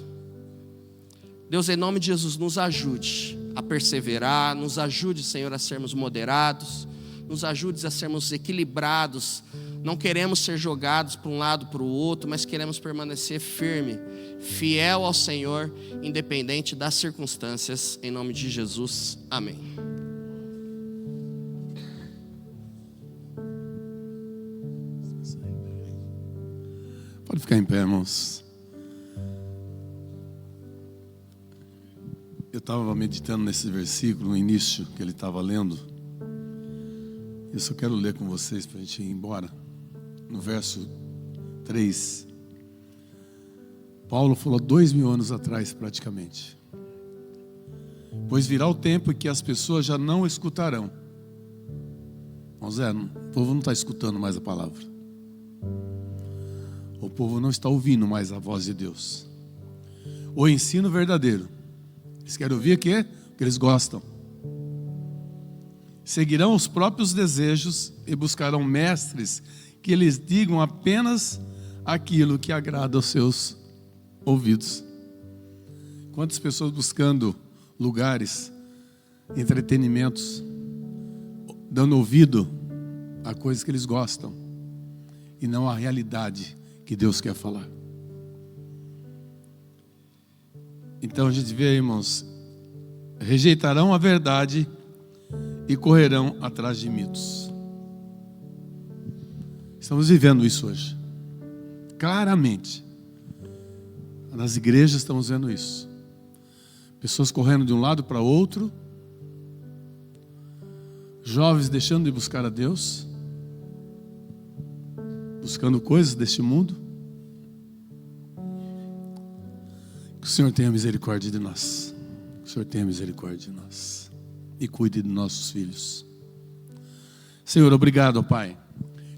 Deus, em nome de Jesus, nos ajude a perseverar, nos ajude, Senhor, a sermos moderados, nos ajude a sermos equilibrados. Não queremos ser jogados para um lado para o outro, mas queremos permanecer firme, fiel ao Senhor, independente das circunstâncias, em nome de Jesus, amém. Pode ficar em pé, irmãos. Eu estava meditando nesse versículo, no início, que ele estava lendo. Eu só quero ler com vocês para a gente ir embora. No verso 3. Paulo falou 2000 anos atrás, praticamente. Pois virá o tempo em que as pessoas já não escutarão. O povo não está escutando mais a palavra. O povo não está ouvindo mais a voz de Deus. O ensino verdadeiro. Eles querem ouvir o que eles gostam. Seguirão os próprios desejos e buscarão mestres que lhes digam apenas aquilo que agrada aos seus ouvidos. Quantas pessoas buscando lugares, entretenimentos, dando ouvido a coisas que eles gostam e não a realidade que Deus quer falar. Então a gente vê, irmãos, rejeitarão a verdade e correrão atrás de mitos. Estamos vivendo isso hoje, claramente. Nas igrejas estamos vendo isso. Pessoas correndo de um lado para outro, jovens deixando de buscar a Deus, buscando coisas deste mundo. Que o Senhor tenha misericórdia de nós. Que o Senhor tenha misericórdia de nós. E cuide de nossos filhos. Senhor, obrigado, Pai.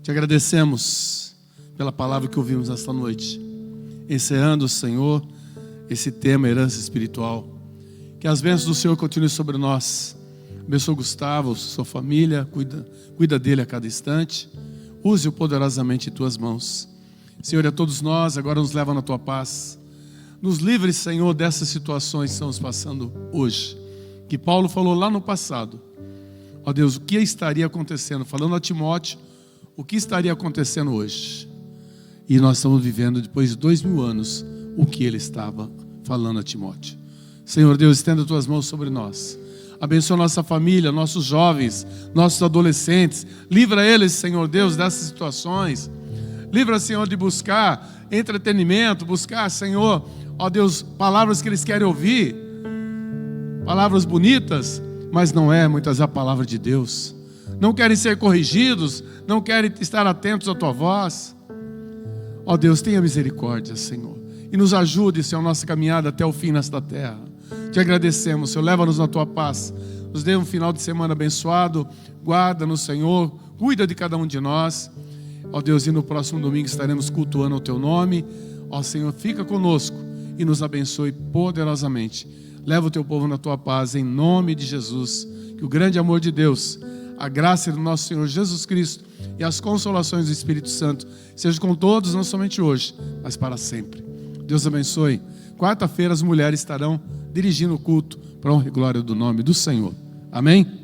Te agradecemos pela palavra que ouvimos esta noite. Encerrando, Senhor, esse tema, herança espiritual. Que as bênçãos do Senhor continuem sobre nós. Abençoa Gustavo, sua família, cuida dele a cada instante. Use-o poderosamente em tuas mãos. Senhor, a todos nós, agora nos leva na tua paz. Nos livre, Senhor, dessas situações que estamos passando hoje. Que Paulo falou lá no passado. Ó Deus, o que estaria acontecendo? Falando a Timóteo, o que estaria acontecendo hoje? E nós estamos vivendo, depois de 2000 anos, o que ele estava falando a Timóteo. Senhor Deus, estenda as tuas mãos sobre nós. Abençoa nossa família, nossos jovens, nossos adolescentes. Livra eles, Senhor Deus, dessas situações. Livra, Senhor, de buscar entretenimento, buscar, Senhor, ó Deus, palavras que eles querem ouvir. Palavras bonitas, mas não é muitas vezes a palavra de Deus. Não querem ser corrigidos, não querem estar atentos à tua voz. Ó Deus, tenha misericórdia, Senhor. E nos ajude, Senhor, a nossa caminhada até o fim nesta terra. Te agradecemos, Senhor, leva-nos na tua paz. Nos dê um final de semana abençoado. Guarda-nos, Senhor, cuida de cada um de nós. Ó Deus, e no próximo domingo estaremos cultuando o teu nome. Ó Senhor, fica conosco e nos abençoe poderosamente. Leva o teu povo na tua paz, em nome de Jesus. Que o grande amor de Deus, a graça do nosso Senhor Jesus Cristo e as consolações do Espírito Santo sejam com todos, não somente hoje, mas para sempre. Deus abençoe. Quarta-feira as mulheres estarão dirigindo o culto para a honra e glória do nome do Senhor. Amém?